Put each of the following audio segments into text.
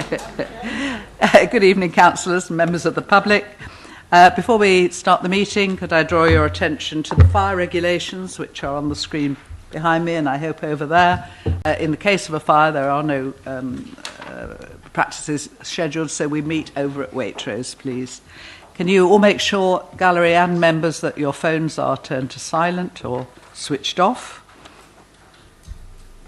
Good evening, councillors and members of the public. Before we start the meeting, could I draw your attention to the fire regulations, which are on the screen behind me and I hope over there. In the case of a fire, there are no practices scheduled, so we meet over at Waitrose, please. Can you all make sure, gallery and members, that your phones are turned to silent or switched off?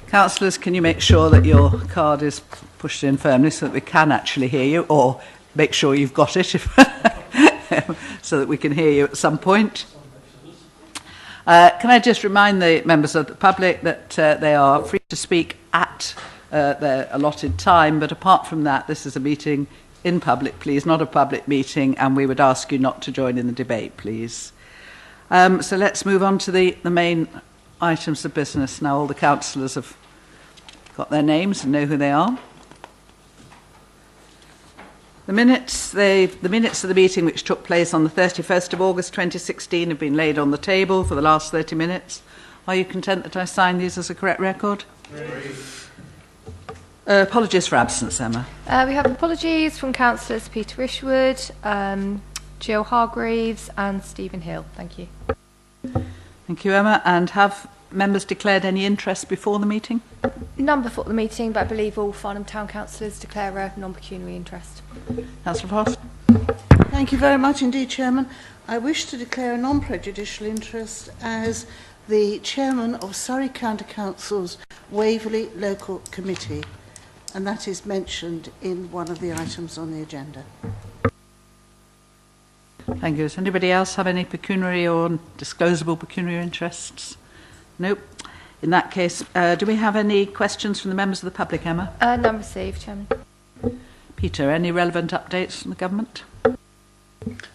Councillors, can you make sure that your card is pushed in firmly so that we can actually hear you, or make sure you've got it so that we can hear you at some point? Can I just remind the members of the public that they are free to speak at their allotted time, but apart from that, this is a meeting in public, please, not a public meeting, and we would ask you not to join in the debate, please. So let's move on to the main items of business. Now all the councillors have got their names and know who they are. The minutes of the meeting which took place on the 31st of August 2016 have been laid on the table for the last 30 minutes. Are you content that I sign these as a correct record? Apologies for absence, Emma. We have apologies from councillors Peter Ishwood, Jill Hargreaves and Stephen Hill. Thank you. Thank you, Emma. And have members declared any interest before the meeting? None before the meeting, but I believe all Farnham Town councillors declare a non-pecuniary interest. Councillor Foss. Thank you very much indeed, Chairman. I wish to declare a non-prejudicial interest as the Chairman of Surrey County Council's Waverley Local Committee, and that is mentioned in one of the items on the agenda. Thank you. Does anybody else have any pecuniary or disclosable pecuniary interests? Nope. In that case, do we have any questions from the members of the public, Emma? None received, Chairman. Peter, any relevant updates from the government?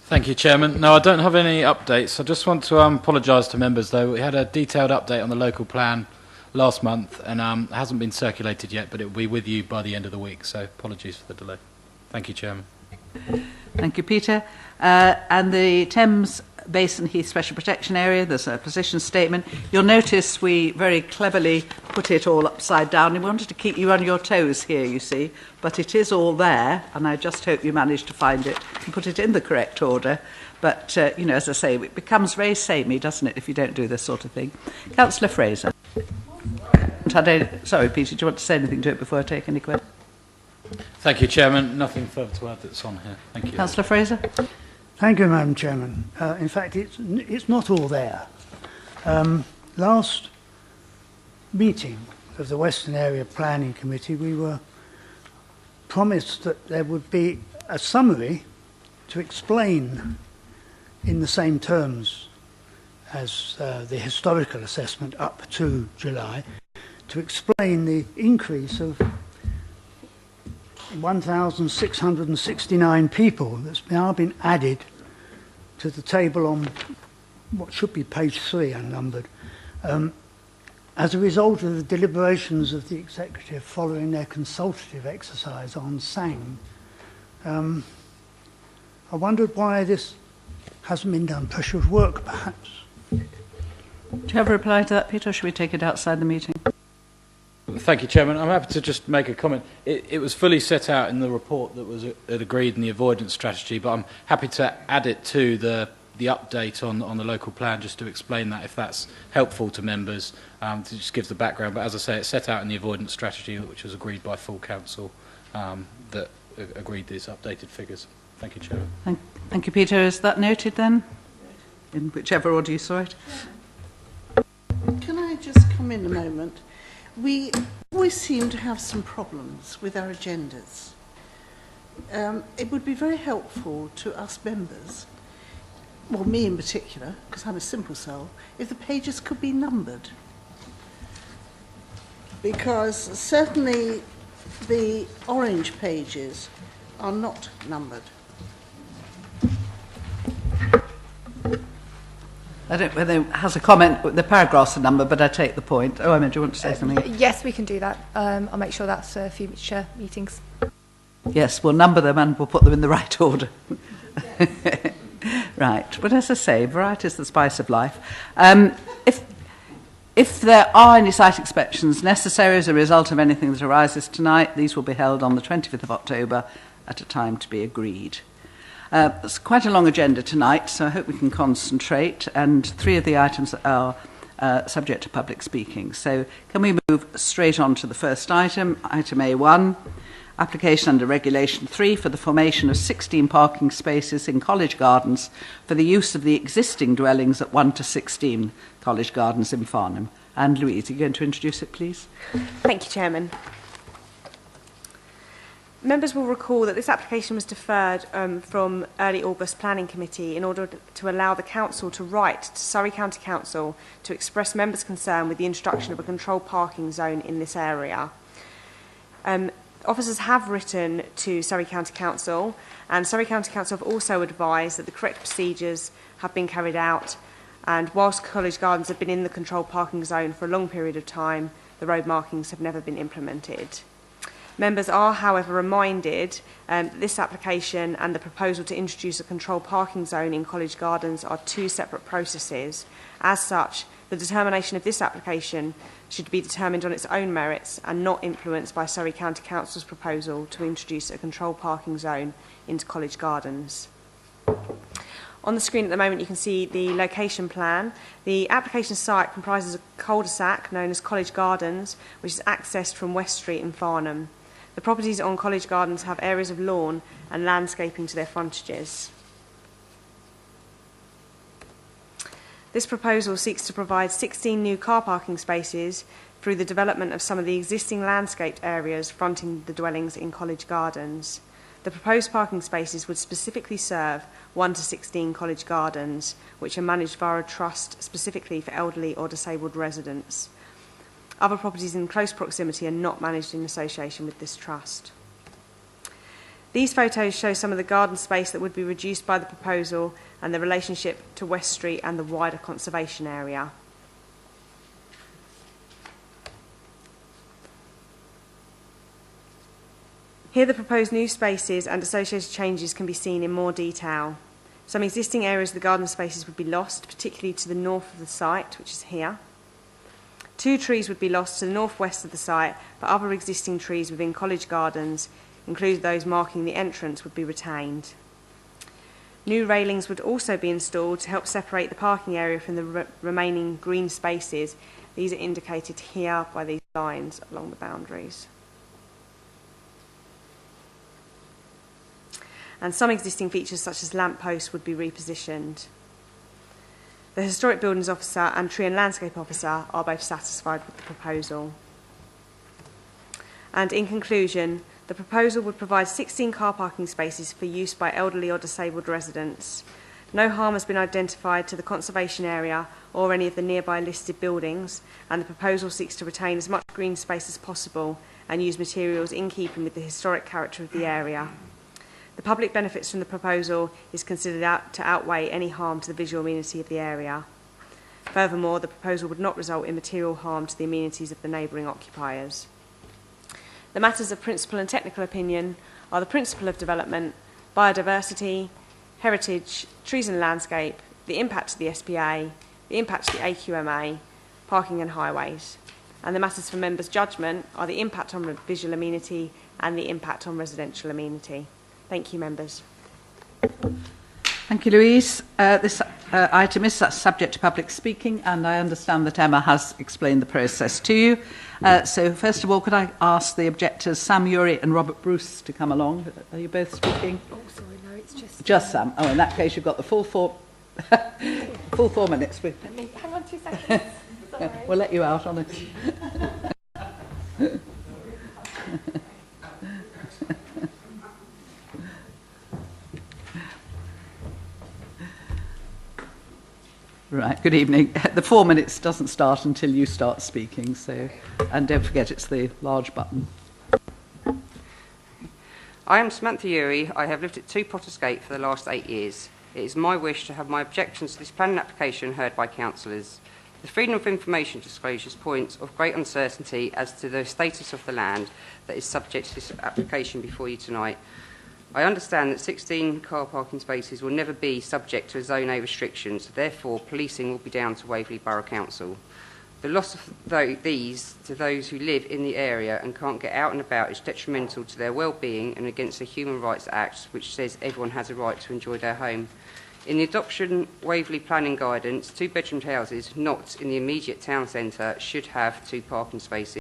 Thank you, Chairman. No, I don't have any updates. I just want to apologise to members, though. We had a detailed update on the local plan last month, and it hasn't been circulated yet, but it will be with you by the end of the week, so apologies for the delay. Thank you, Chairman. Thank you, Peter. And the Thames Basin Heath Special Protection Area, there's a position statement. You'll notice we very cleverly put it all upside down. We wanted to keep you on your toes here, you see, but it is all there, and I just hope you managed to find it and put it in the correct order. But, you know, as I say, it becomes very samey, doesn't it, if you don't do this sort of thing. Councillor Fraser. Sorry, Peter, do you want to say anything to it before I take any questions? Thank you, Chairman. Nothing further to add that's on here. Thank you. Councillor Fraser. Thank you, Madam Chairman. In fact, it's not all there. Last meeting of the Western Area Planning Committee, we were promised that there would be a summary to explain in the same terms as the historical assessment up to July, to explain the increase of 1,669 people that's now been added to the table on what should be page 3 unnumbered, as a result of the deliberations of the executive following their consultative exercise on SANG. I wondered why this hasn't been done. Pressure of work, perhaps. Do you have a reply to that, Peter, or should we take it outside the meeting? Thank you, Chairman. I'm happy to just make a comment. It was fully set out in the report that was agreed in the avoidance strategy, but I'm happy to add it to the update on the local plan just to explain that, if that's helpful to members, to just give the background. But as I say, it's set out in the avoidance strategy, which was agreed by full council, that agreed these updated figures. Thank you, Chairman. Thank you, Peter. Is that noted then, in whichever order you saw it? Can I just come in a moment? We always seem to have some problems with our agendas. It would be very helpful to us members, well, me in particular, because I'm a simple soul, if the pages could be numbered. Because certainly the orange pages are not numbered. I don't know whether it has a comment, the paragraphs are numbered, but I take the point. Oh, Emma, do you want to say something? Yes, we can do that. I'll make sure that's for future meetings. Yes, we'll number them and we'll put them in the right order. Right, but as I say, variety is the spice of life. If there are any site inspections necessary as a result of anything that arises tonight, these will be held on the 25th of October at a time to be agreed. It's quite a long agenda tonight, so I hope we can concentrate, and 3 of the items are subject to public speaking. So can we move straight on to the first item, item A1, application under Regulation 3 for the formation of 16 parking spaces in College Gardens for the use of the existing dwellings at 1 to 16 College Gardens in Farnham. And Louise, are you going to introduce it, please? Thank you, Chairman. Members will recall that this application was deferred from early August Planning Committee in order to allow the Council to write to Surrey County Council to express members' concern with the introduction of a controlled parking zone in this area. Officers have written to Surrey County Council, and Surrey County Council have also advised that the correct procedures have been carried out, and whilst College Gardens have been in the controlled parking zone for a long period of time, the road markings have never been implemented. Members are, however, reminded that this application and the proposal to introduce a controlled parking zone in College Gardens are 2 separate processes. As such, the determination of this application should be determined on its own merits and not influenced by Surrey County Council's proposal to introduce a controlled parking zone into College Gardens. On the screen at the moment you can see the location plan. The application site comprises a cul-de-sac known as College Gardens, which is accessed from West Street in Farnham. The properties on College Gardens have areas of lawn and landscaping to their frontages. This proposal seeks to provide 16 new car parking spaces through the development of some of the existing landscaped areas fronting the dwellings in College Gardens. The proposed parking spaces would specifically serve 1 to 16 College Gardens, which are managed via a trust specifically for elderly or disabled residents. Other properties in close proximity are not managed in association with this trust. These photos show some of the garden space that would be reduced by the proposal and the relationship to West Street and the wider conservation area. Here the proposed new spaces and associated changes can be seen in more detail. Some existing areas of the garden spaces would be lost, particularly to the north of the site, which is here. 2 trees would be lost to the northwest of the site, but other existing trees within College Gardens, including those marking the entrance, would be retained. New railings would also be installed to help separate the parking area from the remaining green spaces. These are indicated here by these lines along the boundaries. And some existing features such as lamp posts would be repositioned. The Historic Buildings Officer and Tree and Landscape Officer are both satisfied with the proposal. And in conclusion, the proposal would provide 16 car parking spaces for use by elderly or disabled residents. No harm has been identified to the conservation area or any of the nearby listed buildings, and the proposal seeks to retain as much green space as possible and use materials in keeping with the historic character of the area. The public benefits from the proposal is considered to outweigh any harm to the visual amenity of the area. Furthermore, the proposal would not result in material harm to the amenities of the neighbouring occupiers. The matters of principal and technical opinion are the principle of development, biodiversity, heritage, trees and landscape, the impact to the SPA, the impact to the AQMA, parking and highways. And the matters for members' judgment are the impact on visual amenity and the impact on residential amenity. Thank you, members. Thank you, Louise. This item is subject to public speaking, and I understand that Emma has explained the process to you. So first of all, could I ask the objectors, Sam Urey and Robert Bruce, to come along? Are you both speaking? Oh, sorry, no, it's just Sam. Oh, in that case, you've got the full 4 minutes. Let me hang on 2 seconds. Sorry. We'll let you out on it. Right, good evening. The 4 minutes doesn't start until you start speaking, so, and don't forget it's the large button. I am Samantha Urey. I have lived at 2 Potters Gate for the last 8 years. It is my wish to have my objections to this planning application heard by councillors. The freedom of information disclosures points of great uncertainty as to the status of the land that is subject to this application before you tonight. I understand that 16 car parking spaces will never be subject to Zone A restrictions, therefore policing will be down to Waverley Borough Council. The loss of these to those who live in the area and can't get out and about is detrimental to their well-being and against the Human Rights Act, which says everyone has a right to enjoy their home. In the adoption Waverley planning guidance, 2-bedroom houses not in the immediate town centre should have 2 parking spaces.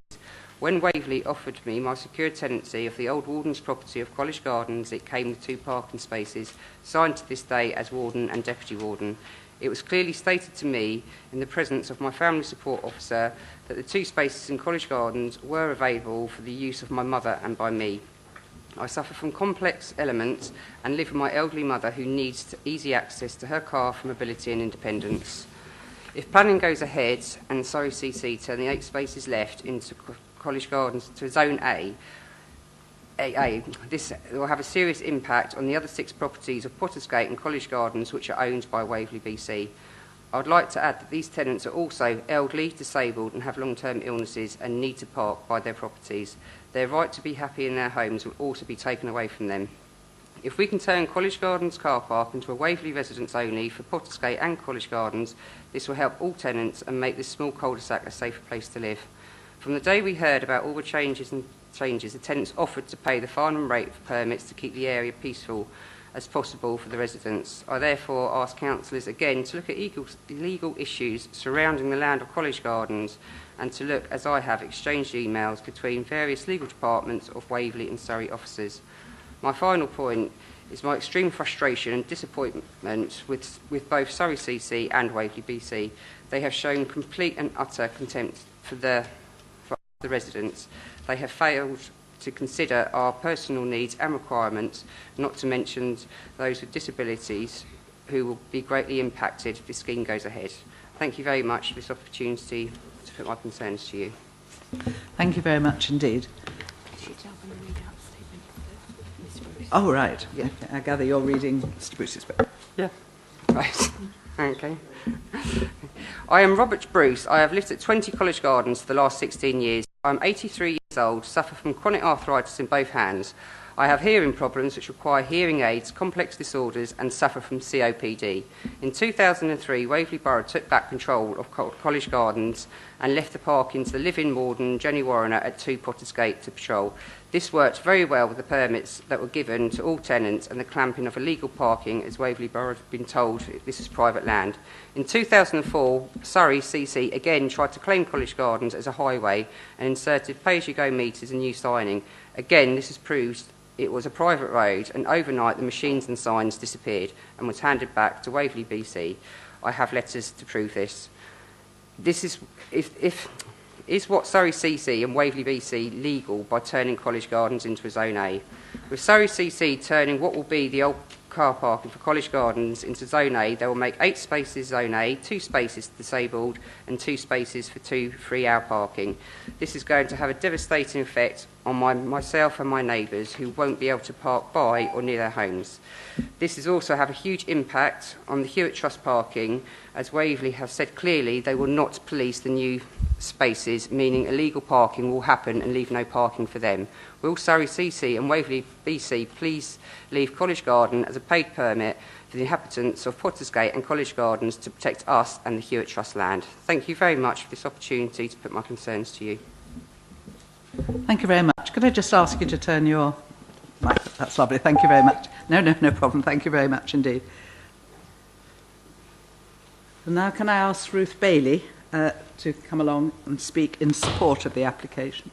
When Waverley offered me my secure tenancy of the old warden's property of College Gardens, it came with 2 parking spaces, signed to this day as warden and deputy warden. It was clearly stated to me, in the presence of my family support officer, that the 2 spaces in College Gardens were available for the use of my mother and by me. I suffer from complex elements and live with my elderly mother who needs easy access to her car for mobility and independence. If planning goes ahead and Surrey CC turn the 8 spaces left into College Gardens to Zone A, this will have a serious impact on the other 6 properties of Pottersgate and College Gardens which are owned by Waverley BC. I would like to add that these tenants are also elderly, disabled and have long-term illnesses and need to park by their properties. Their right to be happy in their homes will also be taken away from them. If we can turn College Gardens car park into a Waverley residence only for Pottersgate and College Gardens, this will help all tenants and make this small cul-de-sac a safer place to live. From the day we heard about all the changes, the tenants offered to pay the final rate for permits to keep the area peaceful as possible for the residents. I therefore ask councillors again to look at legal issues surrounding the land of College Gardens and to look, as I have, exchanged emails between various legal departments of Waverley and Surrey officers. My final point is my extreme frustration and disappointment with both Surrey CC and Waverley BC. They have shown complete and utter contempt for the residents. They have failed to consider our personal needs and requirements, not to mention those with disabilities who will be greatly impacted if this scheme goes ahead. Thank you very much for this opportunity to put my concerns to you. Thank you very much indeed. Oh, right. Yeah. I gather you're reading Mr. Bruce's book. Yeah. Right. Okay. I am Robert Bruce. I have lived at 20 College Gardens for the last 16 years. I'm 83 years old, suffer from chronic arthritis in both hands. I have hearing problems which require hearing aids, complex disorders and suffer from COPD. In 2003, Waverley Borough took back control of College Gardens and left the parking to the living warden, Jenny Warriner, at 2 Pottersgate to patrol. This worked very well with the permits that were given to all tenants and the clamping of illegal parking, as Waverley Borough had been told this is private land. In 2004, Surrey CC again tried to claim College Gardens as a highway and inserted pay-as-you-go meters and new signing. Again, this has proved it was a private road, and overnight the machines and signs disappeared and was handed back to Waverley BC. I have letters to prove this. This is Is what Surrey CC and Waverley BC legal by turning College Gardens into a Zone A? With Surrey CC turning what will be the old car parking for College Gardens into Zone A, they will make 8 spaces Zone A, 2 spaces disabled and 2 spaces for 2 free-hour parking. This is going to have a devastating effect on myself and my neighbours who won't be able to park by or near their homes. This is also have a huge impact on the Hewitt Trust parking, as Waverley have said clearly they will not police the new spaces, meaning illegal parking will happen and leave no parking for them. Will Surrey CC and Waverley BC please leave College Garden as a paid permit for the inhabitants of Pottersgate and College Gardens to protect us and the Hewitt Trust land? Thank you very much for this opportunity to put my concerns to you. Thank you very much. Could I just ask you to turn your mic? That's lovely. Thank you very much. No problem. Thank you very much indeed. And now can I ask Ruth Bailey to come along and speak in support of the application?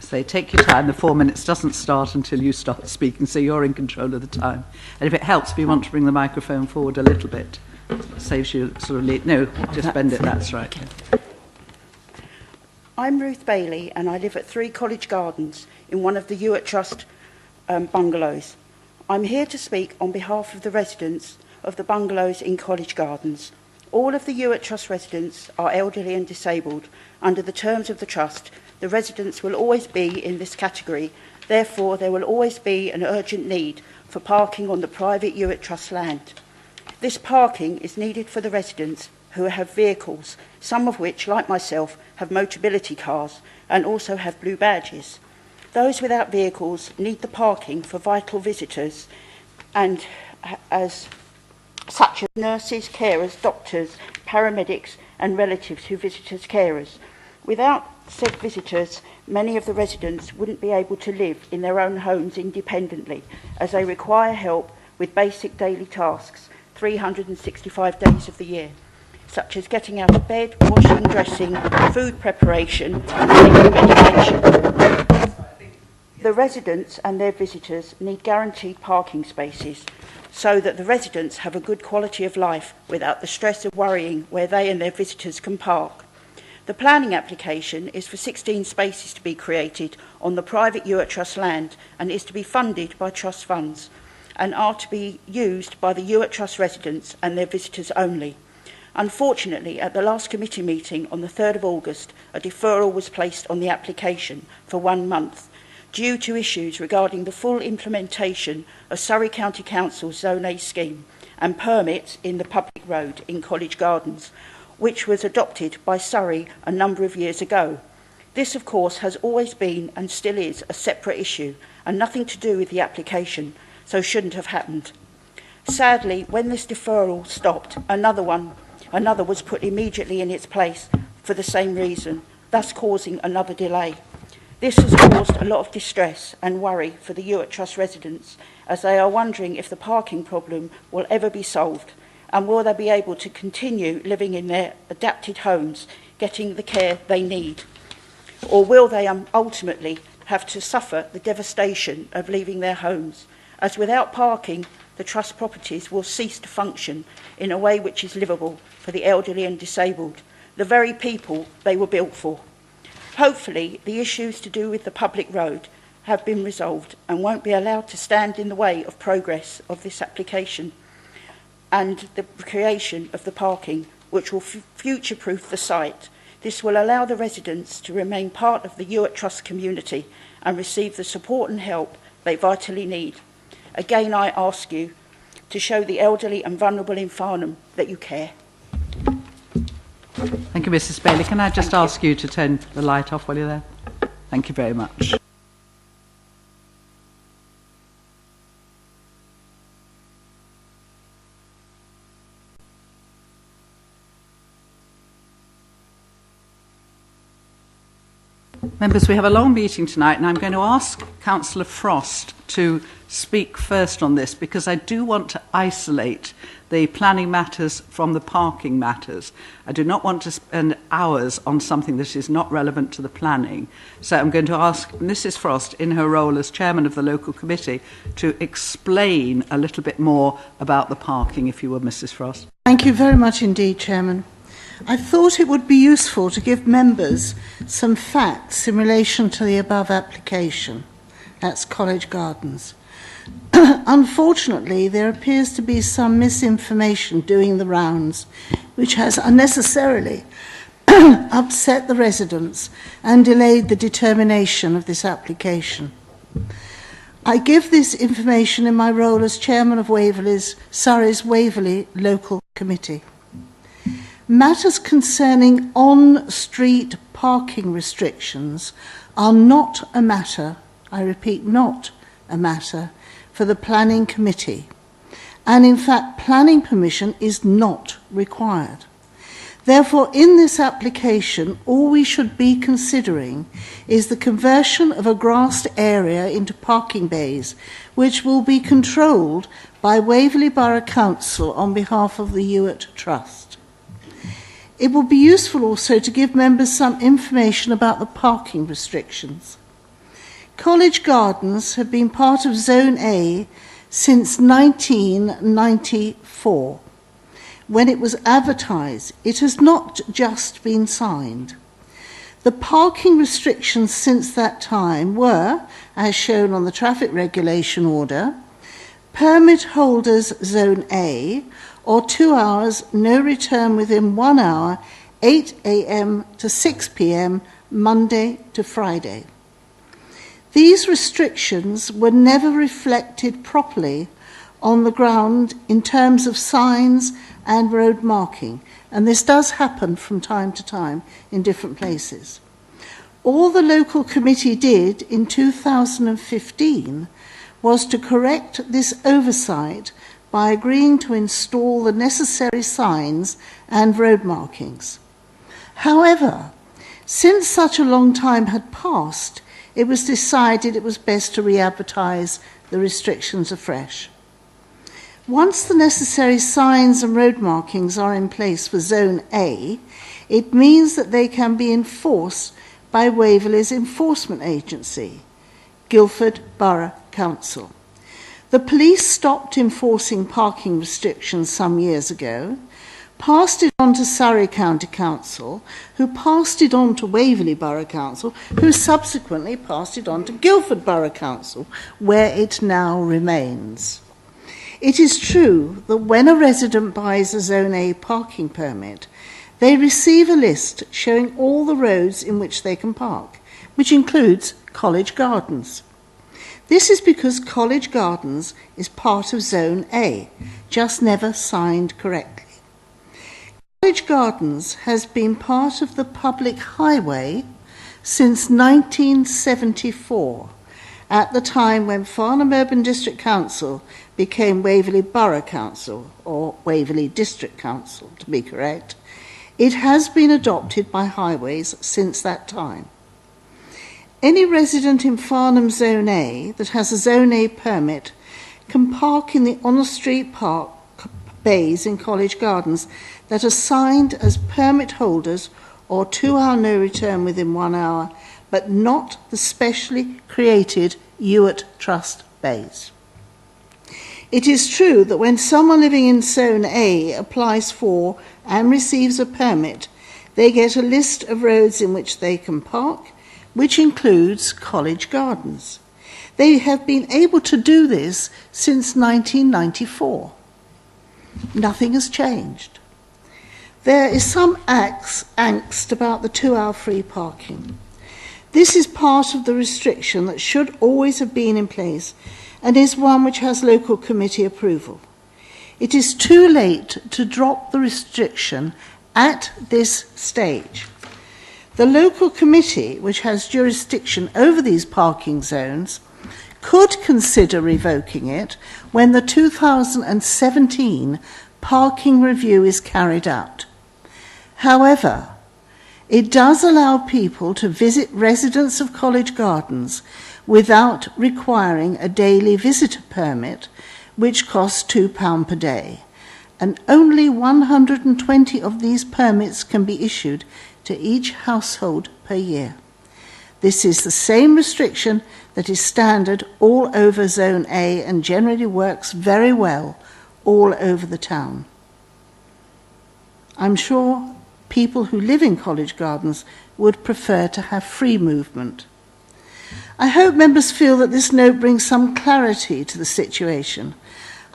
Say, take your time. The 4 minutes doesn't start until you start speaking, so you're in control of the time. And if it helps, we want to bring the microphone forward a little bit. Saves you sort of no, just bend it. That's right. I'm Ruth Bailey, and I live at 3 College Gardens in one of the Hewitt Trust bungalows. I'm here to speak on behalf of the residents of the bungalows in College Gardens. All of the Hewitt Trust residents are elderly and disabled. Under the terms of the trust, the residents will always be in this category. Therefore, there will always be an urgent need for parking on the private Hewitt Trust land. This parking is needed for the residents who have vehicles, some of which, like myself, have motability cars and also have blue badges. Those without vehicles need the parking for vital visitors and such as nurses, carers, doctors, paramedics and relatives who visit as carers. Without said visitors, many of the residents wouldn't be able to live in their own homes independently, as they require help with basic daily tasks 365 days of the year, such as getting out of bed, washing, dressing, food preparation and taking medication. The residents and their visitors need guaranteed parking spaces so that the residents have a good quality of life without the stress of worrying where they and their visitors can park. The planning application is for 16 spaces to be created on the private Hewitt Trust land and is to be funded by trust funds and are to be used by the Hewitt Trust residents and their visitors only. Unfortunately, at the last committee meeting on the 3rd of August, a deferral was placed on the application for 1 month due to issues regarding the full implementation of Surrey County Council's Zone A scheme and permits in the public road in College Gardens, which was adopted by Surrey a number of years ago. This, of course, has always been and still is a separate issue and nothing to do with the application, so shouldn't have happened. Sadly, when this deferral stopped, another was put immediately in its place for the same reason, thus causing another delay. This has caused a lot of distress and worry for the Hewitt Trust residents, as they are wondering if the parking problem will ever be solved, and will they be able to continue living in their adapted homes, getting the care they need? Or will they ultimately have to suffer the devastation of leaving their homes, as without parking, the trust properties will cease to function in a way which is livable for the elderly and disabled, the very people they were built for. Hopefully, the issues to do with the public road have been resolved and won't be allowed to stand in the way of progress of this application and the creation of the parking, which will future-proof the site. This will allow the residents to remain part of the Hewitt Trust community and receive the support and help they vitally need. Again, I ask you to show the elderly and vulnerable in Farnham that you care. Thank you, Mrs. Bailey. Can I just ask you to turn the light off while you're there? Thank you very much. Members, we have a long meeting tonight, and I'm going to ask Councillor Frost to speak first on this, because I do want to isolate the planning matters from the parking matters. I do not want to spend hours on something that is not relevant to the planning. So I'm going to ask Mrs. Frost, in her role as chairman of the local committee, to explain a little bit more about the parking, if you will, Mrs. Frost. Thank you very much indeed, Chairman. I thought it would be useful to give members some facts in relation to the above application. That's College Gardens. Unfortunately, there appears to be some misinformation doing the rounds, which has unnecessarily upset the residents and delayed the determination of this application. I give this information in my role as chairman of Surrey's Waverley Local Committee. Matters concerning on-street parking restrictions are not a matter, I repeat, not a matter for the planning committee, and in fact planning permission is not required. Therefore, in this application, all we should be considering is the conversion of a grassed area into parking bays, which will be controlled by Waverley Borough Council on behalf of the Hewitt Trust. It will be useful also to give members some information about the parking restrictions. College Gardens have been part of Zone A since 1994, when it was advertised. It has not just been signed. The parking restrictions since that time were, as shown on the traffic regulation order, permit holders Zone A, or 2 hours, no return within 1 hour, 8 a.m. to 6 p.m., Monday to Friday. These restrictions were never reflected properly on the ground in terms of signs and road marking, and this does happen from time to time in different places. All the local committee did in 2015 was to correct this oversight by agreeing to install the necessary signs and road markings. However, since such a long time had passed, it was decided it was best to re-advertise the restrictions afresh. Once the necessary signs and road markings are in place for Zone A, it means that they can be enforced by Waverley's enforcement agency, Guildford Borough Council. The police stopped enforcing parking restrictions some years ago, passed it on to Surrey County Council, who passed it on to Waverley Borough Council, who subsequently passed it on to Guildford Borough Council, where it now remains. It is true that when a resident buys a Zone A parking permit, they receive a list showing all the roads in which they can park, which includes College Gardens. This is because College Gardens is part of Zone A, just never signed correctly. College Gardens has been part of the public highway since 1974, at the time when Farnham Urban District Council became Waverley Borough Council, or Waverley District Council to be correct. It has been adopted by highways since that time. Any resident in Farnham Zone A that has a Zone A permit can park in the on-street park bays in College Gardens that are signed as permit holders or 2-hour no return within 1 hour, but not the specially created Ewart Trust bays. It is true that when someone living in Zone A applies for and receives a permit, they get a list of roads in which they can park, which includes College Gardens. They have been able to do this since 1994. Nothing has changed. There is some angst about the 2-hour free parking. This is part of the restriction that should always have been in place and is one which has local committee approval. It is too late to drop the restriction at this stage. The local committee, which has jurisdiction over these parking zones, could consider revoking it when the 2017 parking review is carried out. However, it does allow people to visit residents of College Gardens without requiring a daily visitor permit, which costs £2 per day, and only 120 of these permits can be issued to each household per year. This is the same restriction that is standard all over Zone A and generally works very well all over the town. I'm sure people who live in College Gardens would prefer to have free movement. I hope members feel that this note brings some clarity to the situation.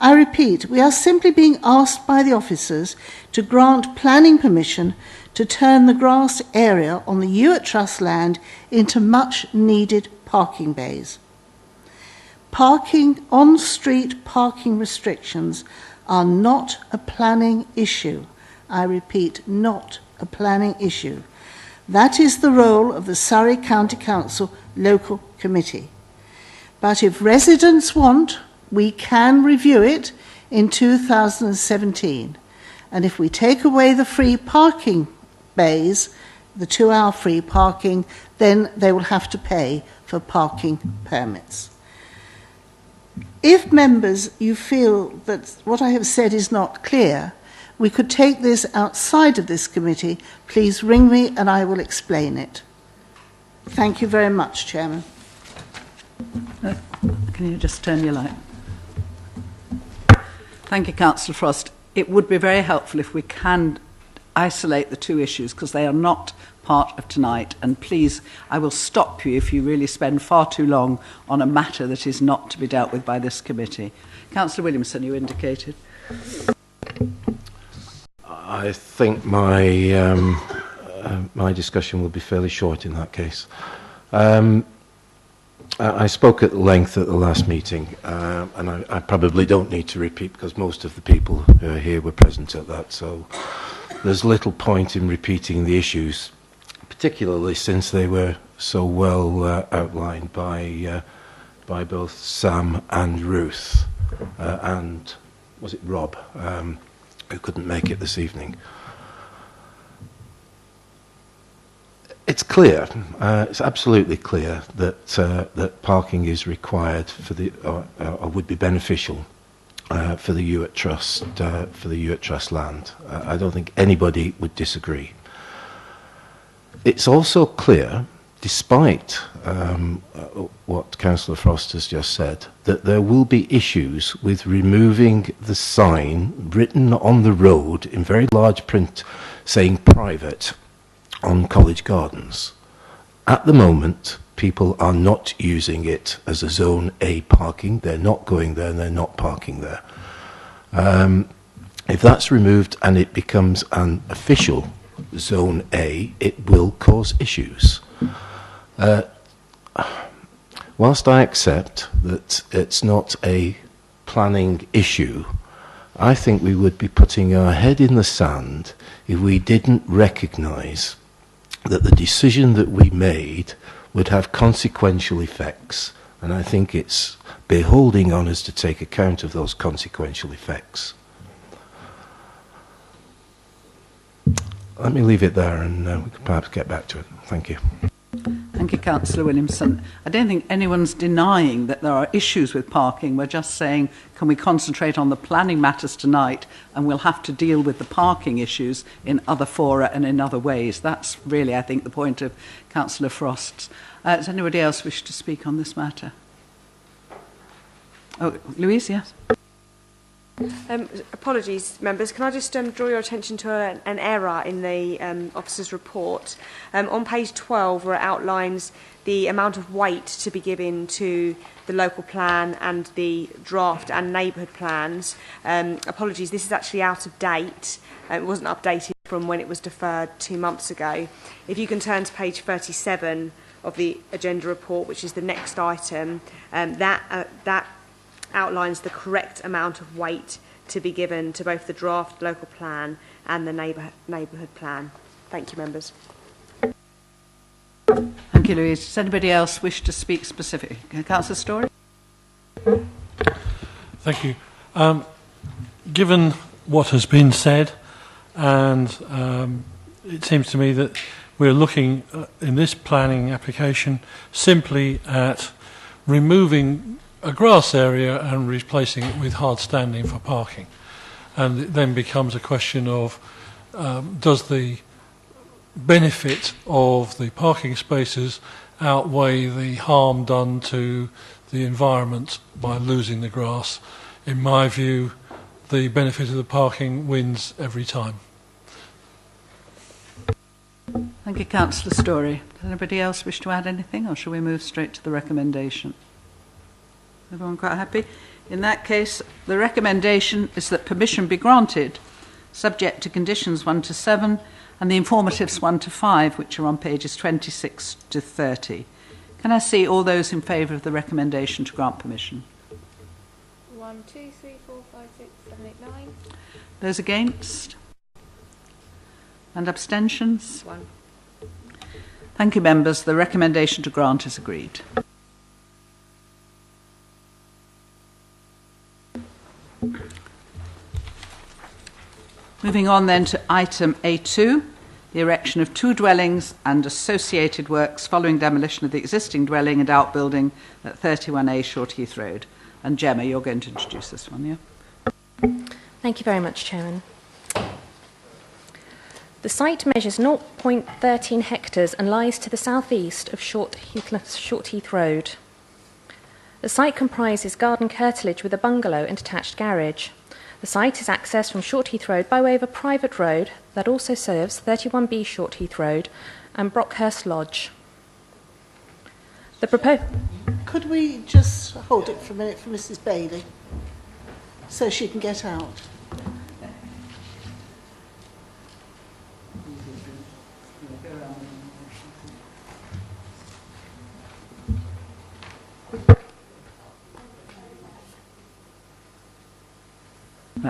I repeat, we are simply being asked by the officers to grant planning permission to turn the grass area on the Ewart Trust land into much needed parking bays. On-street parking restrictions are not a planning issue. I repeat, not a planning issue. That is the role of the Surrey County Council Local Committee. But if residents want, we can review it in 2017. And if we take away the free parking bays, the 2-hour free parking, then they will have to pay for parking permits. If members, you feel that what I have said is not clear, we could take this outside of this committee. Please ring me and I will explain it. Thank you very much, Chairman. Can you just turn your light? Thank you, Councillor Frost. It would be very helpful if we can isolate the two issues because they are not part of tonight. And please, I will stop you if you really spend far too long on a matter that is not to be dealt with by this committee. Councillor Williamson, you indicated. I think my my discussion will be fairly short in that case. I spoke at length at the last meeting, and I probably don't need to repeat because most of the people here were present at that, so there's little point in repeating the issues, particularly since they were so well outlined by both Sam and Ruth, and was it Rob, who couldn't make it this evening. It's clear, it's absolutely clear that that parking is required for the, or would be beneficial for the Ewart Trust land. I don't think anybody would disagree. It's also clear, despite what Councillor Frost has just said, that there will be issues with removing the sign written on the road in very large print saying private on College Gardens. At the moment, people are not using it as a Zone A parking. They're not going there and they're not parking there. If that's removed and it becomes an official Zone A, it will cause issues. Whilst I accept that it's not a planning issue, I think we would be putting our head in the sand if we didn't recognise that the decision that we made would have consequential effects, and I think it's beholding on us to take account of those consequential effects. Let me leave it there and we can perhaps get back to it. Thank you. Thank you, Councillor Williamson. I don't think anyone's denying that there are issues with parking. We're just saying, can we concentrate on the planning matters tonight, and we'll have to deal with the parking issues in other fora and in other ways. That's really, I think, the point of Councillor Frost's. Does anybody else wish to speak on this matter? Oh, Louise, yes. Apologies, members. Can I just draw your attention to an error in the officer's report? On page 12, where it outlines the amount of weight to be given to the local plan and the draft and neighbourhood plans. Apologies, this is actually out of date. It wasn't updated from when it was deferred 2 months ago. If you can turn to page 37 of the agenda report, which is the next item, that outlines the correct amount of weight to be given to both the draft local plan and the neighbourhood plan. Thank you, members. Thank you, Louise. Does anybody else wish to speak specifically? Councillor Story? Thank you. Given what has been said, and it seems to me that we're looking in this planning application simply at removing a grass area and replacing it with hard standing for parking. And it then becomes a question of does the benefit of the parking spaces outweigh the harm done to the environment by losing the grass? In my view, the benefit of the parking wins every time. Thank you, Councillor Story. Does anybody else wish to add anything, or shall we move straight to the recommendation? Everyone quite happy? In that case, the recommendation is that permission be granted, subject to conditions 1 to 7 and the informatives 1 to 5, which are on pages 26 to 30. Can I see all those in favour of the recommendation to grant permission? 1, 2, 3, 4, 5, 6, 7, 8, 9. Those against? And abstentions? 1. Thank you, members. The recommendation to grant is agreed. Moving on then to item A2, the erection of 2 dwellings and associated works following demolition of the existing dwelling and outbuilding at 31A Short Heath Road. And Gemma, you're going to introduce this one, yeah? Thank you very much, Chairman. The site measures 0.13 hectares and lies to the south-east of Short Heath Road. The site comprises garden curtilage with a bungalow and attached garage. The site is accessed from Short Heath Road by way of a private road that also serves 31B Short Heath Road and Brockhurst Lodge. Could we just hold it for a minute for Mrs. Bailey so she can get out?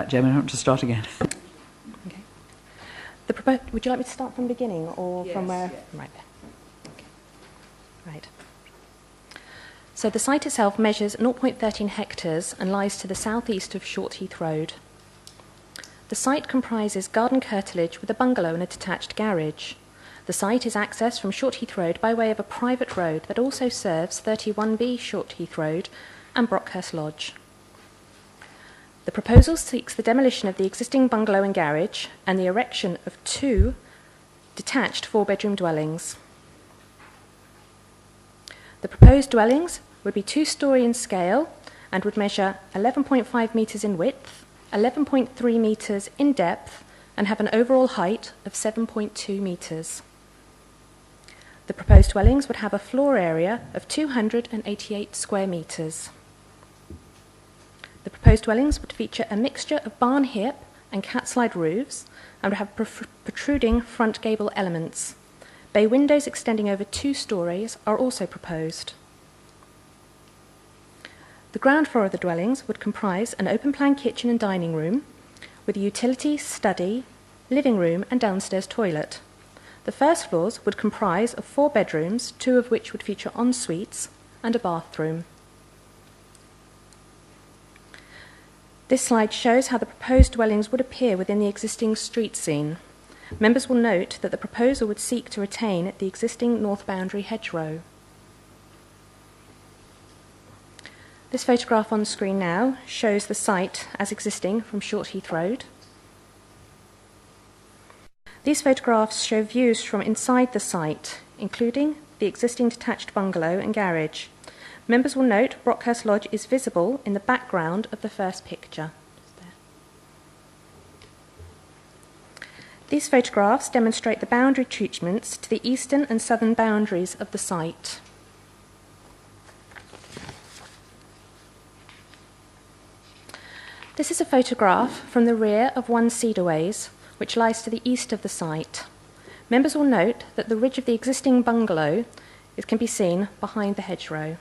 that, Gemma. I want to start again. Okay. Would you like me to start from the beginning or from where? Yes. Right there. Okay. Right. So the site itself measures 0.13 hectares and lies to the southeast of Shortheath Road. The site comprises garden curtilage with a bungalow and a detached garage. The site is accessed from Shortheath Road by way of a private road that also serves 31B Shortheath Road and Brockhurst Lodge. The proposal seeks the demolition of the existing bungalow and garage and the erection of 2 detached 4-bedroom dwellings. The proposed dwellings would be 2-storey in scale and would measure 11.5 metres in width, 11.3 metres in depth, and have an overall height of 7.2 metres. The proposed dwellings would have a floor area of 288 square metres. The proposed dwellings would feature a mixture of barn hip and cat-slide roofs and would have protruding front gable elements. Bay windows extending over 2 storeys are also proposed. The ground floor of the dwellings would comprise an open-plan kitchen and dining room with a utility, study, living room and downstairs toilet. The first floors would comprise of 4 bedrooms, 2 of which would feature en-suites and a bathroom. This slide shows how the proposed dwellings would appear within the existing street scene. Members will note that the proposal would seek to retain the existing north boundary hedgerow. This photograph on the screen now shows the site as existing from Shortheath Road. These photographs show views from inside the site, including the existing detached bungalow and garage. Members will note Brockhurst Lodge is visible in the background of the first picture. These photographs demonstrate the boundary treatments to the eastern and southern boundaries of the site. This is a photograph from the rear of One Cedarways, which lies to the east of the site. Members will note that the ridge of the existing bungalow can be seen behind the hedgerow.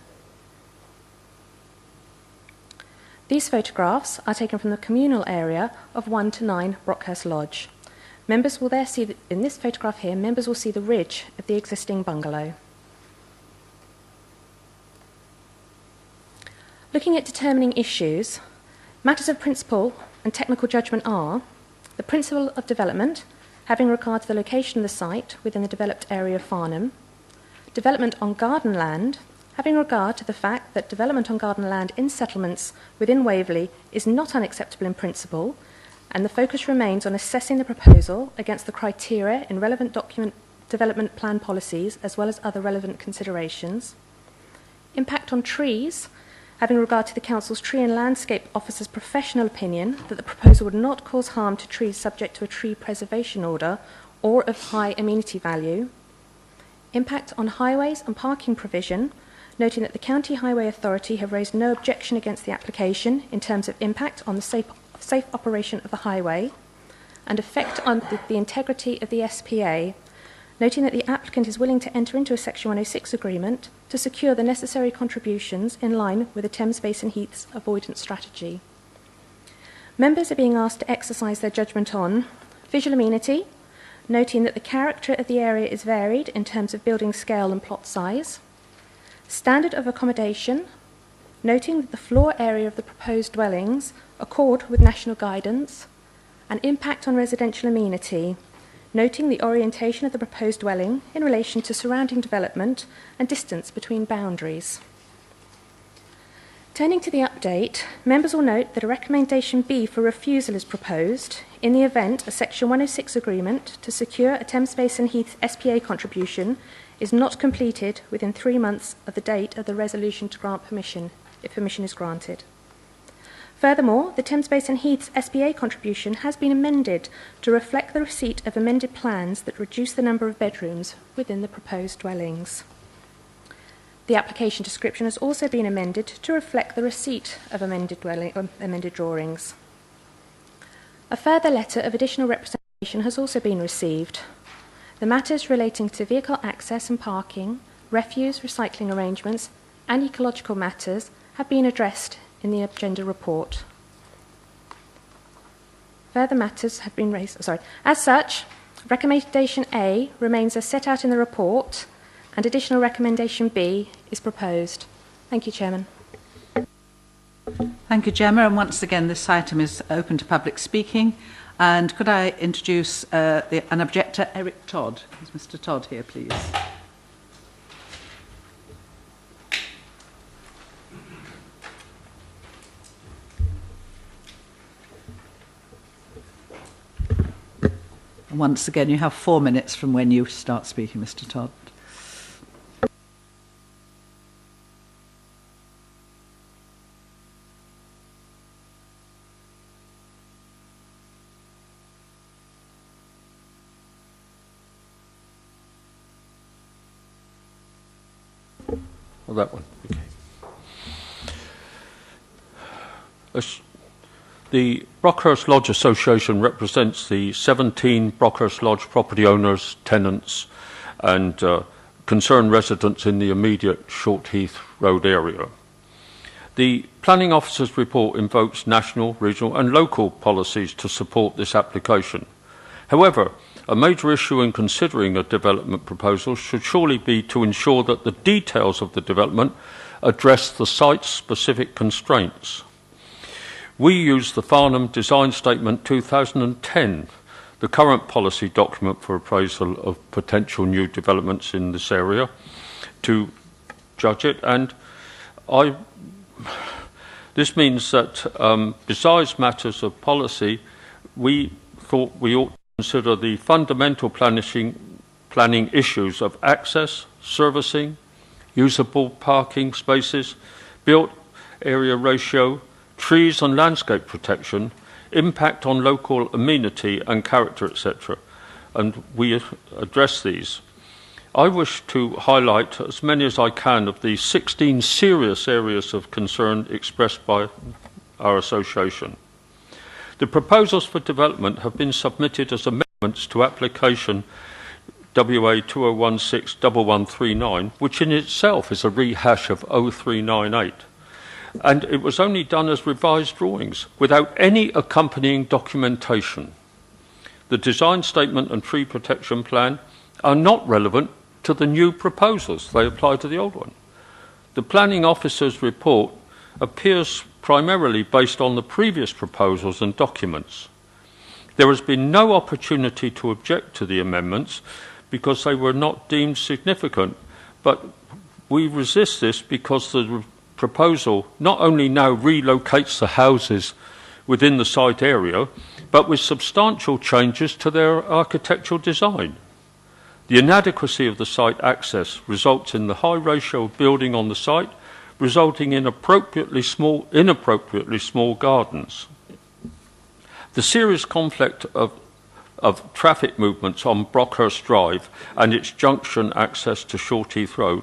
These photographs are taken from the communal area of 1 to 9 Brockhurst Lodge. Members will there see, in this photograph here, members will see the ridge of the existing bungalow. Looking at determining issues, matters of principle and technical judgment are the principle of development, having regard to the location of the site within the developed area of Farnham, development on garden land, having regard to the fact that development on garden land in settlements within Waverley is not unacceptable in principle, and the focus remains on assessing the proposal against the criteria in relevant document development plan policies as well as other relevant considerations. Impact on trees, having regard to the Council's Tree and Landscape Officer's professional opinion that the proposal would not cause harm to trees subject to a tree preservation order or of high amenity value. Impact on highways and parking provision, noting that the County Highway Authority have raised no objection against the application in terms of impact on the safe operation of the highway and effect on the integrity of the SPA, noting that the applicant is willing to enter into a Section 106 agreement to secure the necessary contributions in line with the Thames Basin Heath's avoidance strategy. Members are being asked to exercise their judgment on visual amenity, noting that the character of the area is varied in terms of building scale and plot size, standard of accommodation, noting that the floor area of the proposed dwellings accord with national guidance, and impact on residential amenity, noting the orientation of the proposed dwelling in relation to surrounding development and distance between boundaries. Turning to the update, members will note that a recommendation B for refusal is proposed in the event a Section 106 agreement to secure a Thames Basin Heath SPA contribution is not completed within 3 months of the date of the resolution to grant permission, if permission is granted. Furthermore, the Thames Basin Heath's SPA contribution has been amended to reflect the receipt of amended plans that reduce the number of bedrooms within the proposed dwellings. The application description has also been amended to reflect the receipt of amended drawings. A further letter of additional representation has also been received. The matters relating to vehicle access and parking, refuse, recycling arrangements, and ecological matters have been addressed in the agenda report. further matters have been raised. As such, recommendation A remains as set out in the report, and additional recommendation B is proposed. Thank you, Chairman. Thank you, Gemma. And once again, this item is open to public speaking. And could I introduce an objector, Eric Todd? Is Mr. Todd here, please? And once again, you have 4 minutes from when you start speaking, Mr. Todd. Well, that one. Okay. The Brockhurst Lodge Association represents the 17 Brockhurst Lodge property owners, tenants, and concerned residents in the immediate Shortheath Road area. The Planning Officer's report invokes national, regional, and local policies to support this application. However, a major issue in considering a development proposal should surely be to ensure that the details of the development address the site's specific constraints. We use the Farnham Design Statement 2010, the current policy document for appraisal of potential new developments in this area, to judge it. And this means that besides matters of policy, we thought we ought to consider the fundamental planning issues of access, servicing, usable parking spaces, built area ratio, trees and landscape protection, impact on local amenity and character, etc. And we address these. I wish to highlight as many as I can of the 16 serious areas of concern expressed by our association. The proposals for development have been submitted as amendments to application WA 2016-1139, which in itself is a rehash of 0398. And it was only done as revised drawings without any accompanying documentation. The design statement and tree protection plan are not relevant to the new proposals. They apply to the old one. The Planning Officer's report appears primarily based on the previous proposals and documents. There has been no opportunity to object to the amendments because they were not deemed significant, but we resist this because the proposal not only now relocates the houses within the site area, but with substantial changes to their architectural design. The inadequacy of the site access results in the high ratio of building on the site, resulting in inappropriately small gardens. The serious conflict of traffic movements on Brockhurst Drive and its junction access to Shortheath Road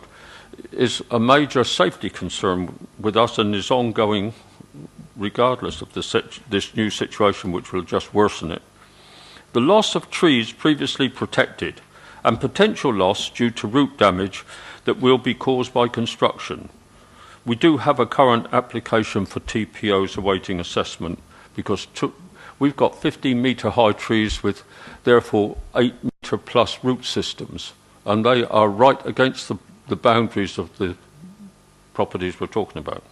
is a major safety concern with us and is ongoing regardless of this new situation, which will just worsen it. The loss of trees previously protected and potential loss due to root damage that will be caused by construction. We do have a current application for TPOs awaiting assessment because we've got 15-metre high trees with therefore 8-metre plus root systems, and they are right against the boundaries of the properties we're talking about.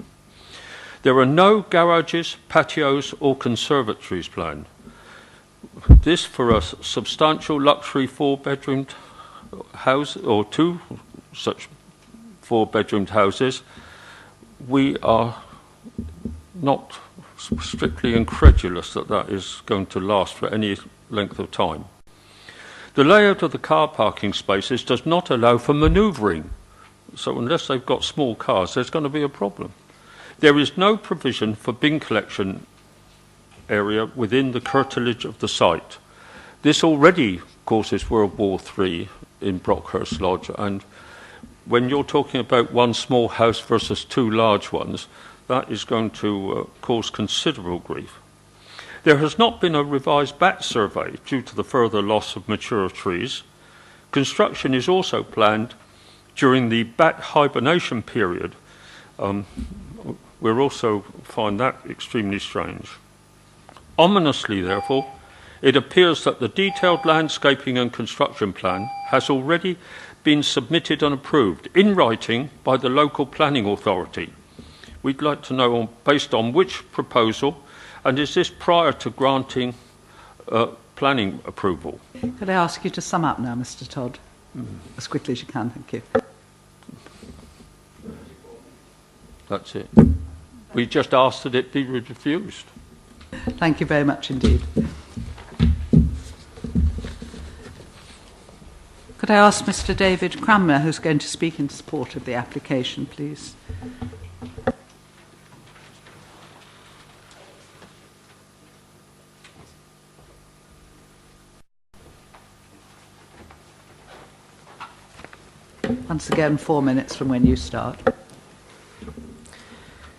There are no garages, patios or conservatories planned. This for a substantial luxury 4-bedroomed house or 2 such 4-bedroomed houses. We are not strictly incredulous that that is going to last for any length of time. The layout of the car parking spaces does not allow for manoeuvring, so unless they've got small cars, there's going to be a problem. There is no provision for bin collection area within the curtilage of the site. This already causes World War III in Brockhurst Lodge, and when you're talking about one small house versus 2 large ones, that is going to cause considerable grief. There has not been a revised bat survey due to the further loss of mature trees. Construction is also planned during the bat hibernation period. We'll also find that extremely strange. Ominously, therefore, it appears that the detailed landscaping and construction plan has already been submitted and approved in writing by the local planning authority. We'd like to know based on which proposal, and is this prior to granting planning approval? Could I ask you to sum up now, Mr. Todd, as quickly as you can? Thank you. That's it. We just asked that it be refused. Thank you very much indeed. Could I ask Mr. David Cranmer, who's going to speak in support of the application, please? Once again, 4 minutes from when you start.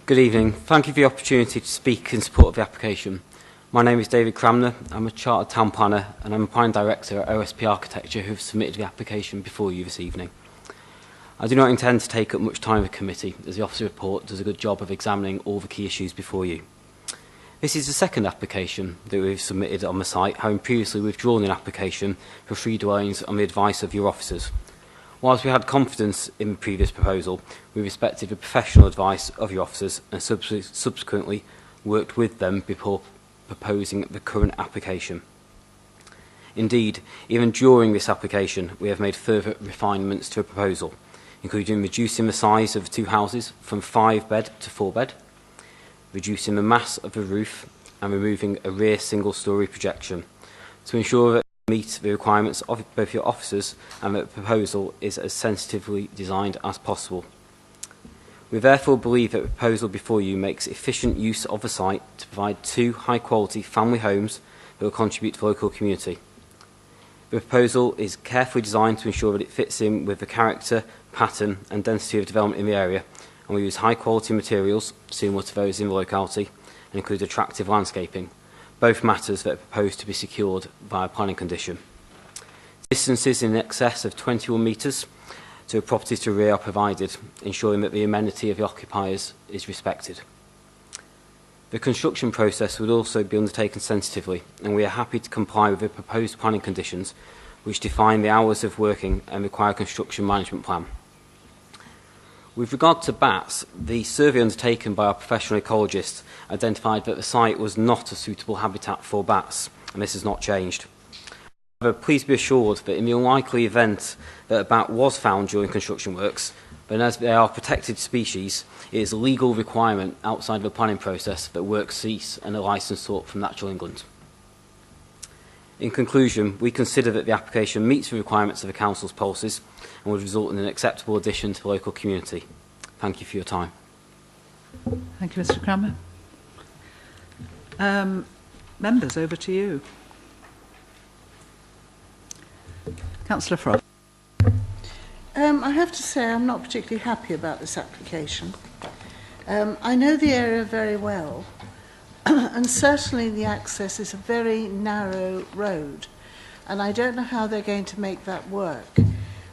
Good evening. Thank you for the opportunity to speak in support of the application. My name is David Cranmer. I'm a Chartered Town Planner and I'm a Planning Director at OSP Architecture who have submitted the application before you this evening. I do not intend to take up much time of the committee as the Officer Report does a good job of examining all the key issues before you. This is the second application that we've submitted on the site, having previously withdrawn an application for 3 dwellings on the advice of your officers. Whilst we had confidence in the previous proposal, we respected the professional advice of your officers and subsequently worked with them before proposing the current application. Indeed, even during this application, we have made further refinements to the proposal, including reducing the size of the 2 houses from 5-bed to 4-bed, reducing the mass of the roof and removing a rear single-storey projection to ensure that meet the requirements of both your officers and that the proposal is as sensitively designed as possible. We therefore believe that the proposal before you makes efficient use of the site to provide 2 high-quality family homes that will contribute to the local community. The proposal is carefully designed to ensure that it fits in with the character, pattern and density of development in the area, and we use high-quality materials similar to those in the locality and include attractive landscaping, both matters that are proposed to be secured via planning condition. Distances in excess of 21 metres to a property to rear are provided, ensuring that the amenity of the occupiers is respected. The construction process would also be undertaken sensitively, and we are happy to comply with the proposed planning conditions which define the hours of working and require a construction management plan. With regard to bats, the survey undertaken by our professional ecologists identified that the site was not a suitable habitat for bats, and this has not changed. However, please be assured that in the unlikely event that a bat was found during construction works, then as they are protected species, it is a legal requirement outside the planning process that work cease and a licence sought from Natural England. In conclusion, we consider that the application meets the requirements of the Council's policies and would result in an acceptable addition to the local community. Thank you for your time. Thank you, Mr. Cranmer. Members, over to you. Councillor Frost. I have to say I'm not particularly happy about this application. I know the area very well, and certainly the access is a very narrow road, and I don't know how they're going to make that work.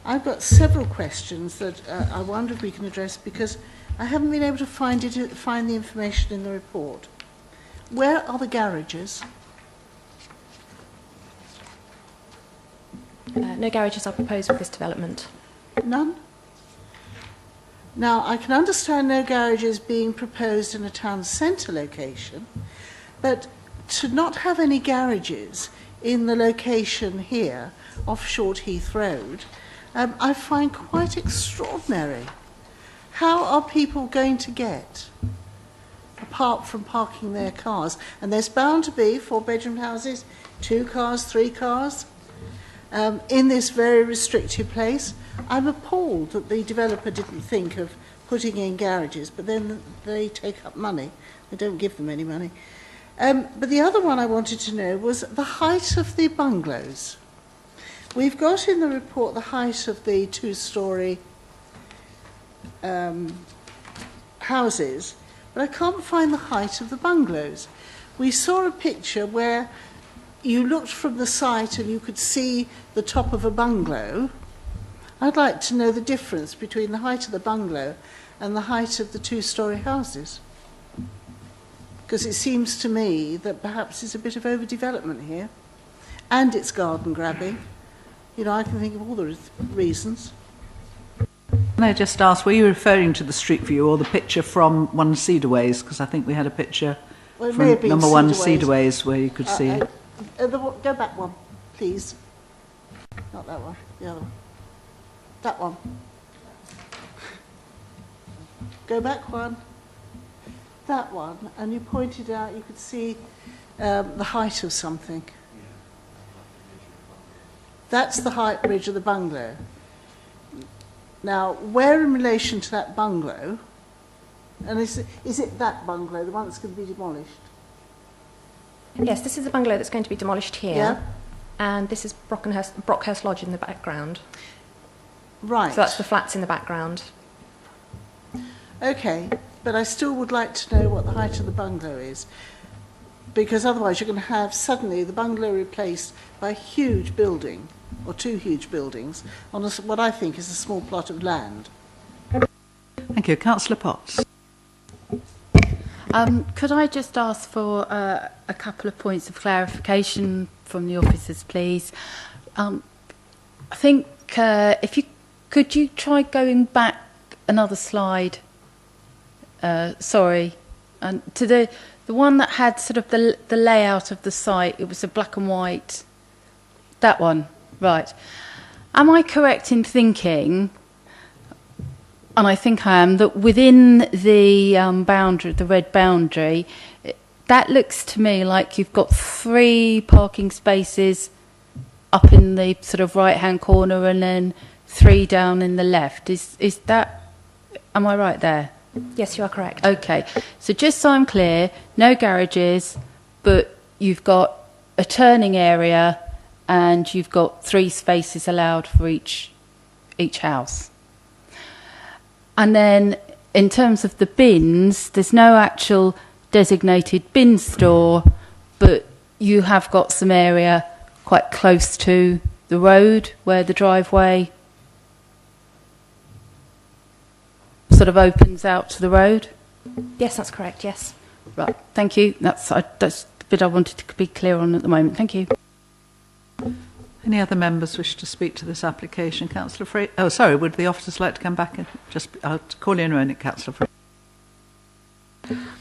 I've got several questions that I wonder if we can address because I haven't been able to find the information in the report. Where are the garages? No garages are proposed with this development. None? Now, I can understand no garages being proposed in a town centre location, but to not have any garages in the location here off Short Heath Road, I find quite extraordinary. How are people going to get, apart from parking their cars? And there's bound to be 4-bedroom houses, 2 cars, 3 cars, in this very restricted place. I'm appalled that the developer didn't think of putting in garages, but then they take up money. They don't give them any money. But the other one I wanted to know was the height of the bungalows. We've got in the report the height of the 2-storey houses, but I can't find the height of the bungalows. We saw a picture where you looked from the site and you could see the top of a bungalow. I'd like to know the difference between the height of the bungalow and the height of the 2-storey houses. Because it seems to me that perhaps there's a bit of overdevelopment here, and it's garden grabbing. You know, I can think of all the reasons. Can I just ask, were you referring to the street view or the picture from One Cedarways? Because I think we had a picture from number 1 Cedarways where you could see it. Go back one, please. Not that one, the other one. That one. Go back one. That one, and you pointed out you could see the height of something. That's the height ridge of the bungalow. Now, where in relation to that bungalow, and is it that bungalow, the one that's going to be demolished? Yes, this is the bungalow that's going to be demolished here. Yeah. And this is Brockhurst Lodge in the background. Right. So that's the flats in the background. Okay, but I still would like to know what the height of the bungalow is, because otherwise you're going to have suddenly the bungalow replaced by a huge building, or 2 huge buildings, on what I think is a small plot of land. Thank you. Councillor Potts. Could I just ask for a couple of points of clarification from the officers, please? I think could you try going back another slide? Sorry, to the one that had sort of the layout of the site. It was a black and white. That one, right? Am I correct in thinking? And I think I am, that within the boundary, the red boundary, that looks to me like you've got 3 parking spaces up in the sort of right-hand corner and then 3 down in the left. Is that, am I right there? Yes, you are correct. Okay, so just so I'm clear, no garages, but you've got a turning area and you've got 3 spaces allowed for each house. And then in terms of the bins, there's no actual designated bin store, but you have got some area quite close to the road where the driveway sort of opens out to the road. Yes, that's correct, yes. Right, thank you. That's the bit I wanted to be clear on at the moment. Thank you. Any other members wish to speak to this application? Councillor Fraser. Oh, sorry, would the officers like to come back? I'll call you in a minute, Councillor Fraser.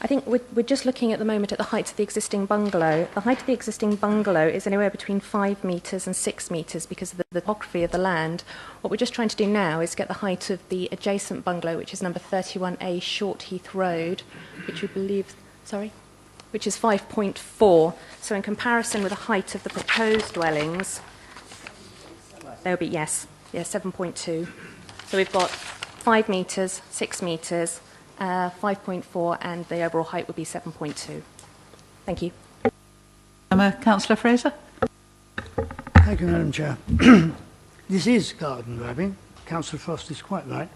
I think we're just looking at the moment at the height of the existing bungalow. The height of the existing bungalow is anywhere between 5 metres and 6 metres because of the topography of the land. What we're just trying to do now is get the height of the adjacent bungalow, which is number 31A Short Heath Road, which we believe, which is 5.4. So in comparison with the height of the proposed dwellings, there will be, yes, 7.2. So we've got 5 metres, 6 metres, 5.4, and the overall height would be 7.2. Thank you. Councillor Fraser. Thank you, Madam Chair. This is garden grabbing. Councillor Frost is quite right.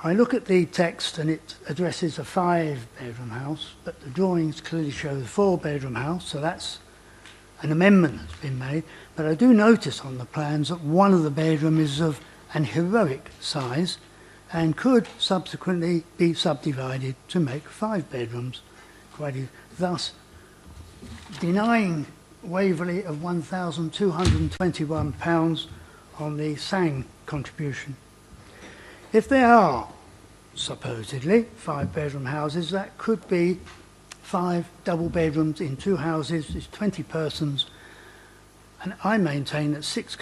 I look at the text and it addresses a 5-bedroom house, but the drawings clearly show the 4-bedroom house, so that's an amendment that's been made. But I do notice on the plans that one of the bedrooms is of an heroic size and could subsequently be subdivided to make 5 bedrooms, thus denying Waverley of £1,221 on the SANG contribution. If there are supposedly 5-bedroom houses, that could be 5 double bedrooms in 2 houses, is 20 persons, and I maintain that 6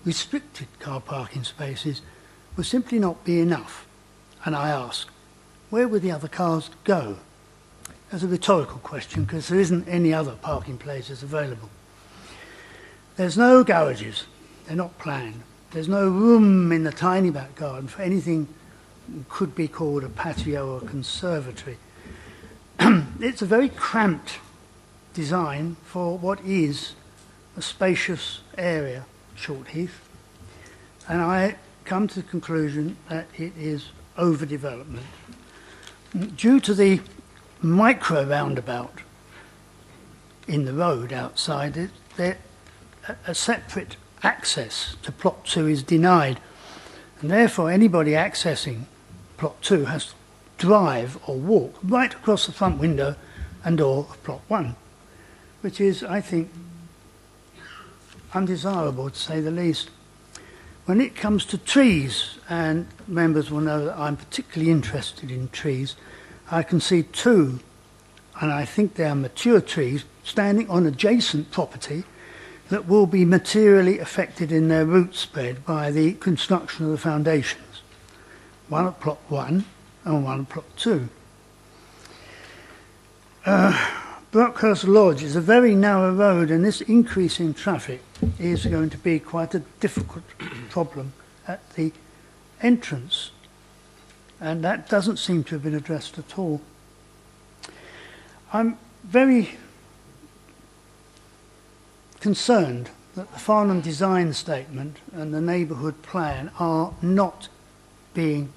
restricted car parking spaces would simply not be enough. And I ask, where would the other cars go? As a rhetorical question, because there isn't any other parking places available. There's no garages, they're not planned. There's no room in the tiny back garden for anything that could be called a patio or a conservatory. It's a very cramped design for what is a spacious area, Short Heath, and I come to the conclusion that it is overdevelopment. Due to the micro roundabout in the road outside, a separate access to plot 2 is denied, and therefore anybody accessing plot 2 has drive or walk right across the front window and door of plot 1, which is, I think, undesirable to say the least. When it comes to trees, and members will know that I'm particularly interested in trees, I can see 2, and I think they are mature trees, standing on adjacent property that will be materially affected in their root spread by the construction of the foundations. One at plot 1 and one at plot 2. Brockhurst Lodge is a very narrow road, and this increase in traffic is going to be quite a difficult problem at the entrance, and that doesn't seem to have been addressed at all. I'm very concerned that the Farnham design statement and the neighbourhood plan are not being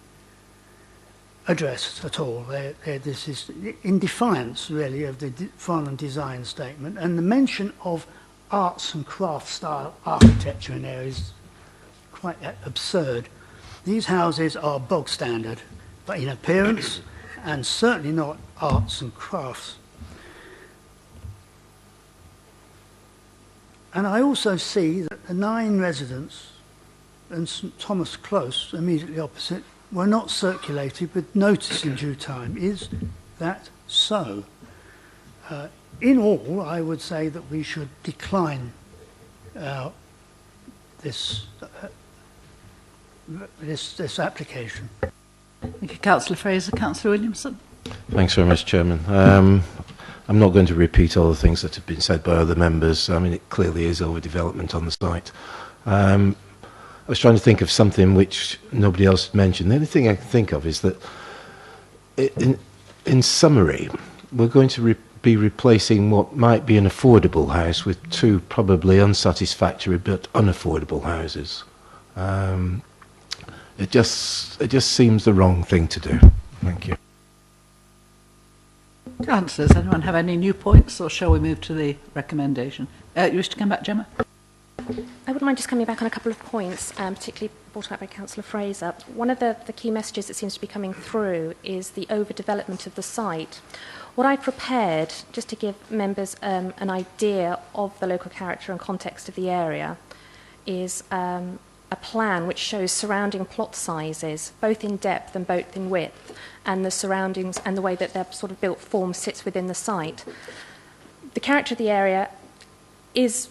addressed at all. This is in defiance, really, of the Farnham design statement, and the mention of arts and craft style architecture in there is quite absurd. These houses are bog standard, but in appearance, and certainly not arts and crafts. And I also see that the 9 residents and St Thomas Close, immediately opposite, were not circulated with notice in due time. Is that so? In all, I would say that we should decline this application. Thank you, Councillor Fraser. Councillor Williamson. Thanks very much, Chairman. I'm not going to repeat all the things that have been said by other members. I mean, it clearly is overdevelopment on the site. I was trying to think of something which nobody else mentioned. The only thing I can think of is that, in summary, we're going to be replacing what might be an affordable house with 2 probably unsatisfactory but unaffordable houses. It just seems the wrong thing to do. Thank you. Councillors, anyone have any new points, or shall we move to the recommendation? You wish to come back, Gemma? I wouldn't mind just coming back on a couple of points, particularly brought up by Councillor Fraser. One of the key messages that seems to be coming through is the overdevelopment of the site. What I prepared, just to give members an idea of the local character and context of the area, is a plan which shows surrounding plot sizes, both in depth and both in width, and the surroundings and the way that their sort of built form sits within the site. The character of the area is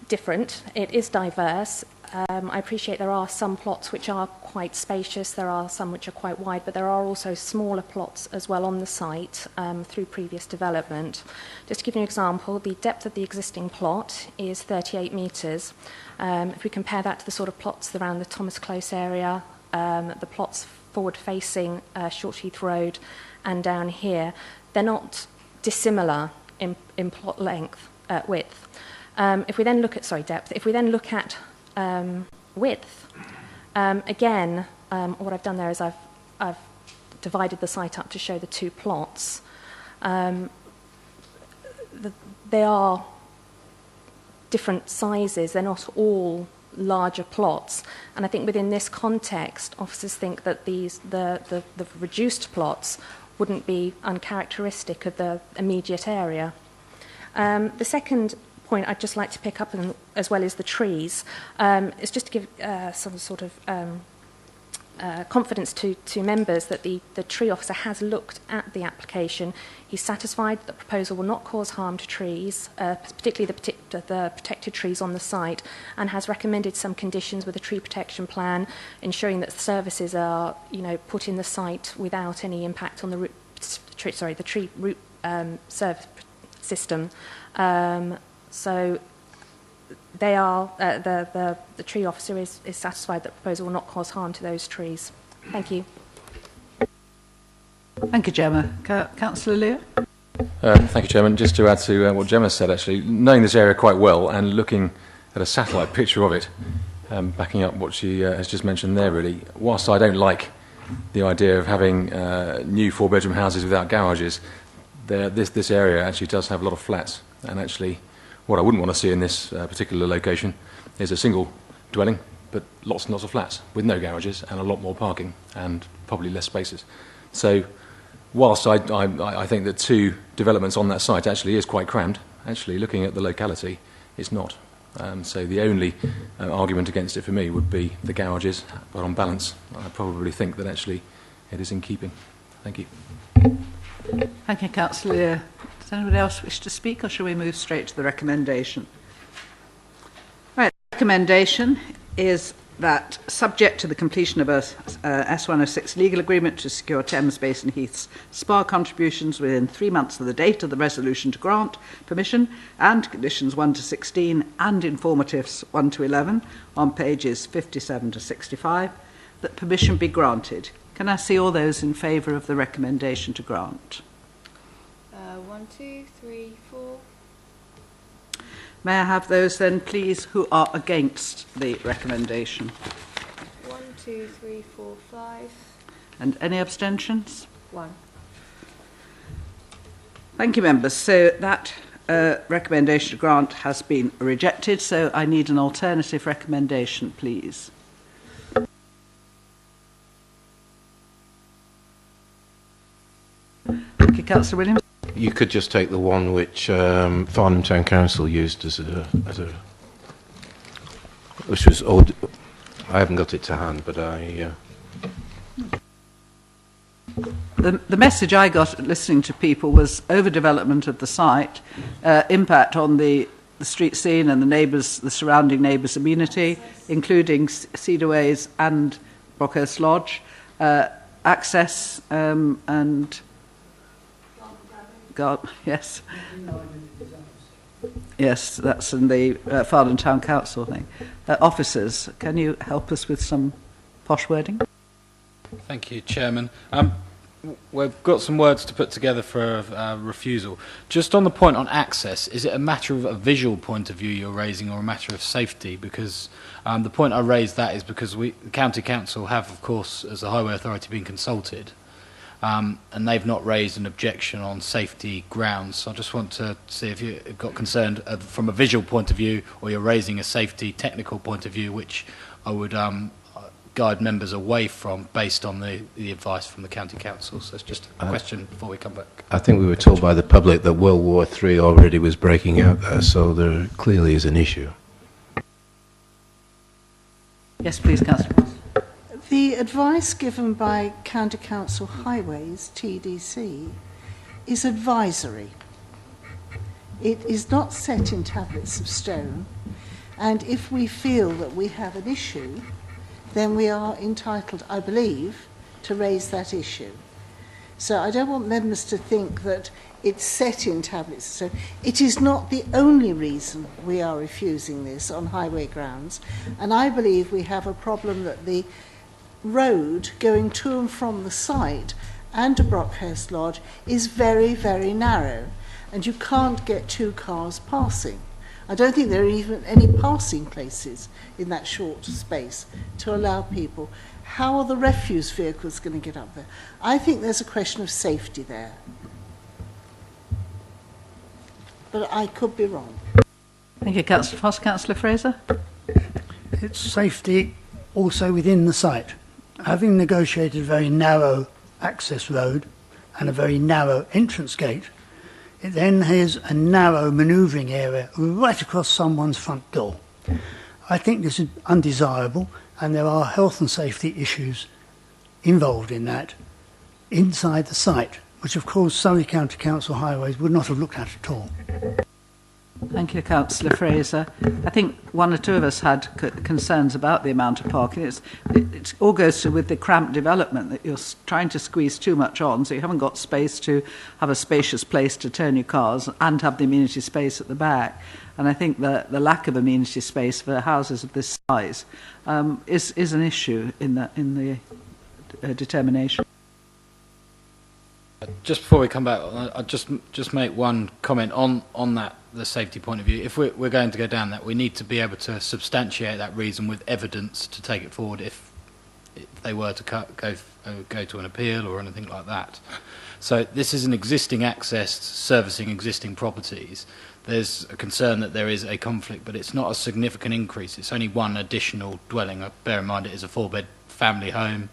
different, it is diverse. I appreciate there are some plots which are quite spacious, there are some which are quite wide, but there are also smaller plots as well on the site through previous development. Just to give you an example, the depth of the existing plot is 38 metres. If we compare that to the sort of plots around the Thomas Close area, the plots forward-facing Short Heath Road and down here, they're not dissimilar in plot length, width. If we then look at, depth, if we then look at width, again, what I've done there is I've divided the site up to show the 2 plots. They are different sizes, they're not all larger plots, and I think within this context officers think that the reduced plots wouldn't be uncharacteristic of the immediate area. The second point I'd just like to pick up on, as well as the trees, is just to give some sort of confidence to members that the tree officer has looked at the application. He's satisfied that the proposal will not cause harm to trees, particularly the protected trees on the site, and has recommended some conditions with a tree protection plan, ensuring that the services are, put in the site without any impact on the tree root service system. So they are the tree officer is satisfied that the proposal will not cause harm to those trees. Thank you. Thank you, Gemma. Councillor Lear. Thank you, Chairman. Just to add to what Gemma said, actually, knowing this area quite well and looking at a satellite picture of it, backing up what she has just mentioned there, really, whilst I don't like the idea of having new 4-bedroom houses without garages, this area actually does have a lot of flats, and actually what I wouldn't want to see in this particular location is a single dwelling, but lots and lots of flats with no garages and a lot more parking and probably less spaces. So whilst I think that 2 developments on that site actually is quite crammed, actually looking at the locality, it's not. So the only argument against it for me would be the garages, but on balance, I probably think that actually it is in keeping. Thank you. Thank you, Councillor. Does anybody else wish to speak, or shall we move straight to the recommendation? Right, the recommendation is that, subject to the completion of a S106 legal agreement to secure Thames Basin Heath's SPA contributions within 3 months of the date of the resolution to grant permission, and conditions 1 to 16 and informatives 1 to 11 on pages 57 to 65, that permission be granted. Can I see all those in favour of the recommendation to grant? 1, 2, 3, 4. May I have those then, please, who are against the recommendation? 1, 2, 3, 4, 5. And any abstentions? 1. Thank you, members. So that recommendation to grant has been rejected, so I need an alternative recommendation, please. Thank you, Councillor Williams. You could just take the one which Farnham Town Council used as a which was old. I haven't got it to hand, but The message I got listening to people was overdevelopment of the site, impact on the street scene and the surrounding neighbours' amenity, including Cedarways and Brockhurst Lodge, access and God, yes. Yes, that's in the Farnham Town Council thing. Officers, can you help us with some posh wording? Thank you, Chairman. We've got some words to put together for refusal. Just on the point on access, is it a matter of a visual point of view you're raising or a matter of safety? Because the point I raised that is because the County Council have, of course, as the Highway Authority, been consulted. And they've not raised an objection on safety grounds. So I just want to see if you've got concerned from a visual point of view, or you're raising a safety technical point of view, which I would guide members away from based on the advice from the County Council. So it's just a question before we come back. I think we were told by the public that World War III already was breaking out there, so there clearly is an issue. Yes, please, Councillor. The advice given by County Council Highways, TDC, is advisory. It is not set in tablets of stone, and if we feel that we have an issue, then we are entitled, I believe, to raise that issue. So I don't want members to think that it's set in tablets of stone. It is not the only reason we are refusing this on highway grounds, and I believe we have a problem that the road going to and from the site and to Brockhurst Lodge is very, very narrow, and you can't get 2 cars passing. I don't think there are even any passing places in that short space to allow people. How are the refuse vehicles going to get up there? I think there's a question of safety there. But I could be wrong. Thank you, Councillor Foss. Councillor Fraser? It's safety also within the site. Having negotiated a very narrow access road and a very narrow entrance gate, it then has a narrow manoeuvring area right across someone's front door. I think this is undesirable, and there are health and safety issues involved in that inside the site, which of course Surrey County Council Highways would not have looked at all. Thank you, Councillor Fraser. I think one or two of us had concerns about the amount of parking. It all goes with the cramped development, that you're trying to squeeze too much on, so you haven't got space to have a spacious place to turn your cars and have the amenity space at the back. And I think the lack of amenity space for houses of this size is an issue in the determination. Just before we come back, I'll just make one comment on that, the safety point of view. If we're going to go down that, we need to be able to substantiate that reason with evidence to take it forward if they were to go to an appeal or anything like that. So this is an existing access servicing existing properties. There's a concern that there is a conflict, but it's not a significant increase. It's only one additional dwelling. Bear in mind it is a 4-bed family home.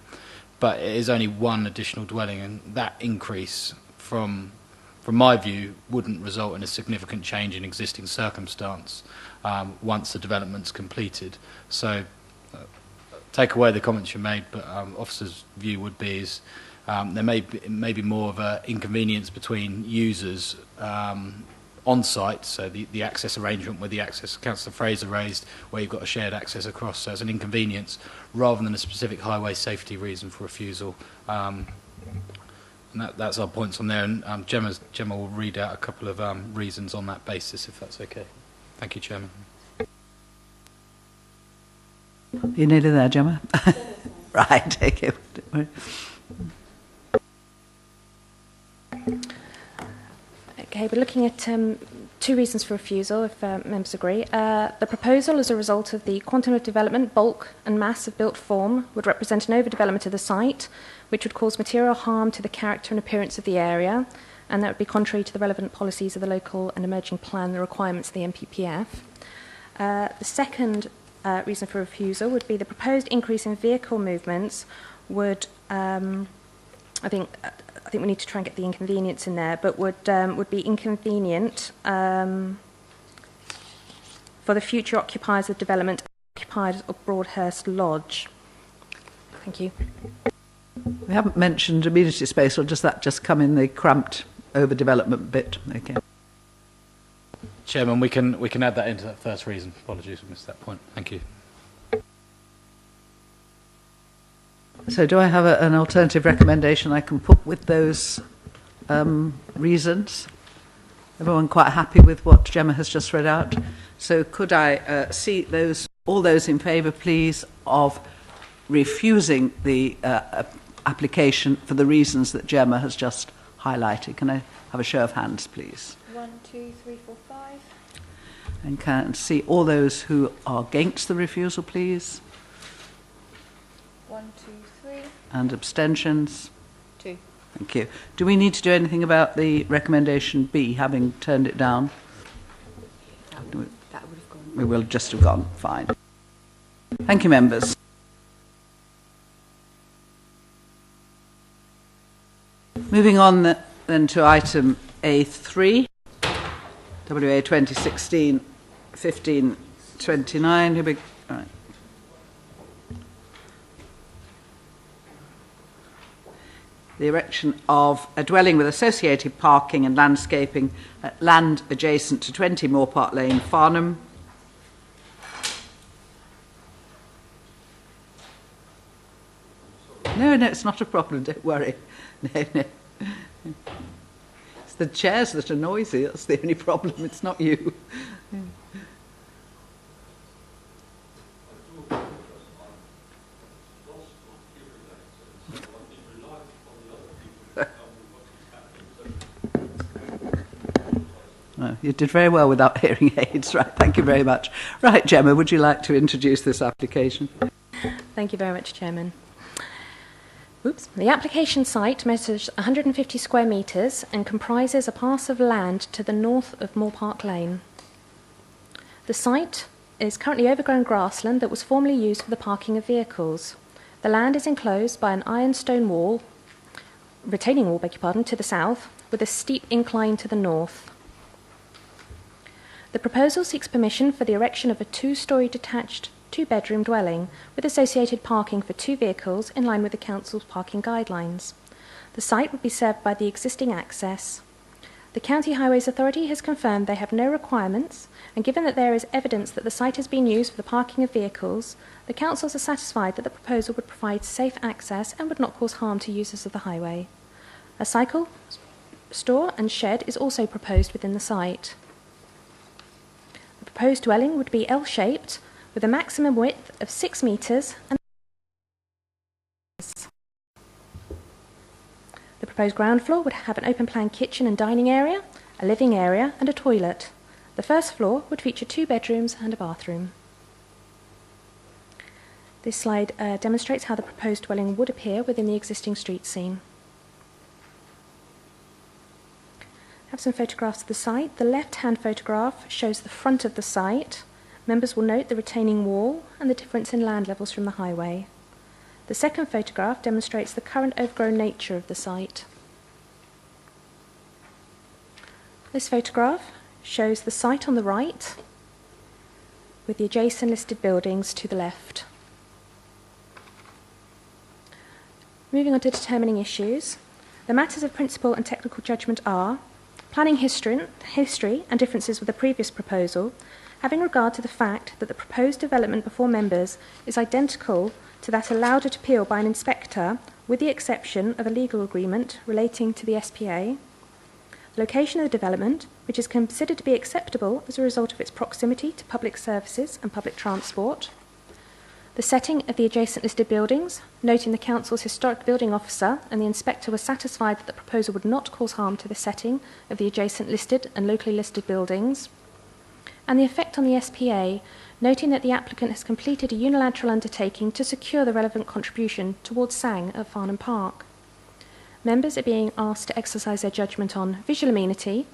but it is only one additional dwelling, and that increase, from my view, wouldn't result in a significant change in existing circumstance once the development's completed. So take away the comments you made, but officer's view would be is there may be more of an inconvenience between users on site, so the access arrangement with the access Councillor Fraser raised, where you've got a shared access across, so it's an inconvenience rather than a specific highway safety reason for refusal. And that's our points on there, and Gemma will read out a couple of reasons on that basis, if that's okay. Thank you, Chairman. You nearly there, Gemma? Right, take it. Okay, we're looking at two reasons for refusal, if members agree. The proposal, as a result of the quantum of development, bulk and mass of built form, would represent an overdevelopment of the site, which would cause material harm to the character and appearance of the area, and that would be contrary to the relevant policies of the local and emerging plan and the requirements of the NPPF. The second reason for refusal would be the proposed increase in vehicle movements would, I think we need to try and get the inconvenience in there, but would be inconvenient for the future occupiers of development, occupiers of Broadhurst Lodge. Thank you. We haven't mentioned amenity space, or does that just come in the cramped overdevelopment bit? Okay. Chairman, we can add that into that first reason. Apologies, we missed that point. Thank you. So do I have an alternative recommendation I can put with those reasons? Everyone quite happy with what Gemma has just read out? So could I see all those in favour, please, of refusing the application for the reasons that Gemma has just highlighted? Can I have a show of hands, please? 1, 2, 3, 4, 5. And can I see all those who are against the refusal, please? 1, 2, 3. And abstentions? 2. Thank you. Do we need to do anything about the recommendation B, having turned it down? That would have gone. We will just have gone. Fine. Thank you, members. Moving on then to item A3, WA 2016-1529. Here we go. Right. The erection of a dwelling with associated parking and landscaping at land adjacent to 20 Moore Park Lane, Farnham. No, it's not a problem, don't worry. No. It's the chairs that are noisy, that's the only problem, it's not you. Oh, you did very well without hearing aids, right, thank you very much. Right, Gemma, would you like to introduce this application? Thank you very much, Chairman. The application site measures 150 square metres and comprises a parcel of land to the north of Moore Park Lane. The site is currently overgrown grassland that was formerly used for the parking of vehicles. The land is enclosed by an ironstone wall, retaining wall, to the south, with a steep incline to the north. The proposal seeks permission for the erection of a two-storey detached two-bedroom dwelling with associated parking for 2 vehicles in line with the Council's parking guidelines. The site would be served by the existing access. The County Highways Authority has confirmed they have no requirements, and given that there is evidence that the site has been used for the parking of vehicles, the councils are satisfied that the proposal would provide safe access and would not cause harm to users of the highway. A cycle store and shed is also proposed within the site. The proposed dwelling would be L-shaped, with a maximum width of 6 metres and the proposed ground floor would have an open plan kitchen and dining area, a living area and a toilet. The first floor would feature 2 bedrooms and a bathroom. This slide demonstrates how the proposed dwelling would appear within the existing street scene. I have some photographs of the site. The left-hand photograph shows the front of the site. Members will note the retaining wall and the difference in land levels from the highway. The second photograph demonstrates the current overgrown nature of the site. This photograph shows the site on the right with the adjacent listed buildings to the left. Moving on to determining issues, the matters of principal and technical judgment are planning history and differences with the previous proposal, having regard to the fact that the proposed development before members is identical to that allowed at appeal by an inspector, with the exception of a legal agreement relating to the SPA, the location of the development, which is considered to be acceptable as a result of its proximity to public services and public transport, the setting of the adjacent listed buildings, noting the Council's historic building officer and the inspector were satisfied that the proposal would not cause harm to the setting of the adjacent listed and locally listed buildings, and the effect on the SPA, noting that the applicant has completed a unilateral undertaking to secure the relevant contribution towards SANG at Farnham Park. Members are being asked to exercise their judgment on visual amenity,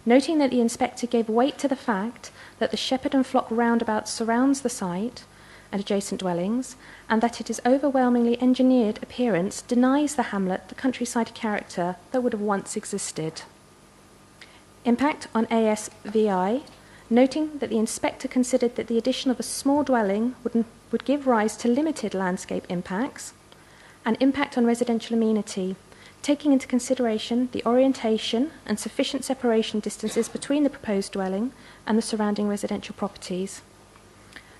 noting that the inspector gave weight to the fact that the Shepherd and Flock roundabout surrounds the site and adjacent dwellings, and that its overwhelmingly engineered appearance denies the hamlet the countryside character that would have once existed. Impact on ASVI, noting that the inspector considered that the addition of a small dwelling would give rise to limited landscape impacts, and impact on residential amenity, taking into consideration the orientation and sufficient separation distances between the proposed dwelling and the surrounding residential properties.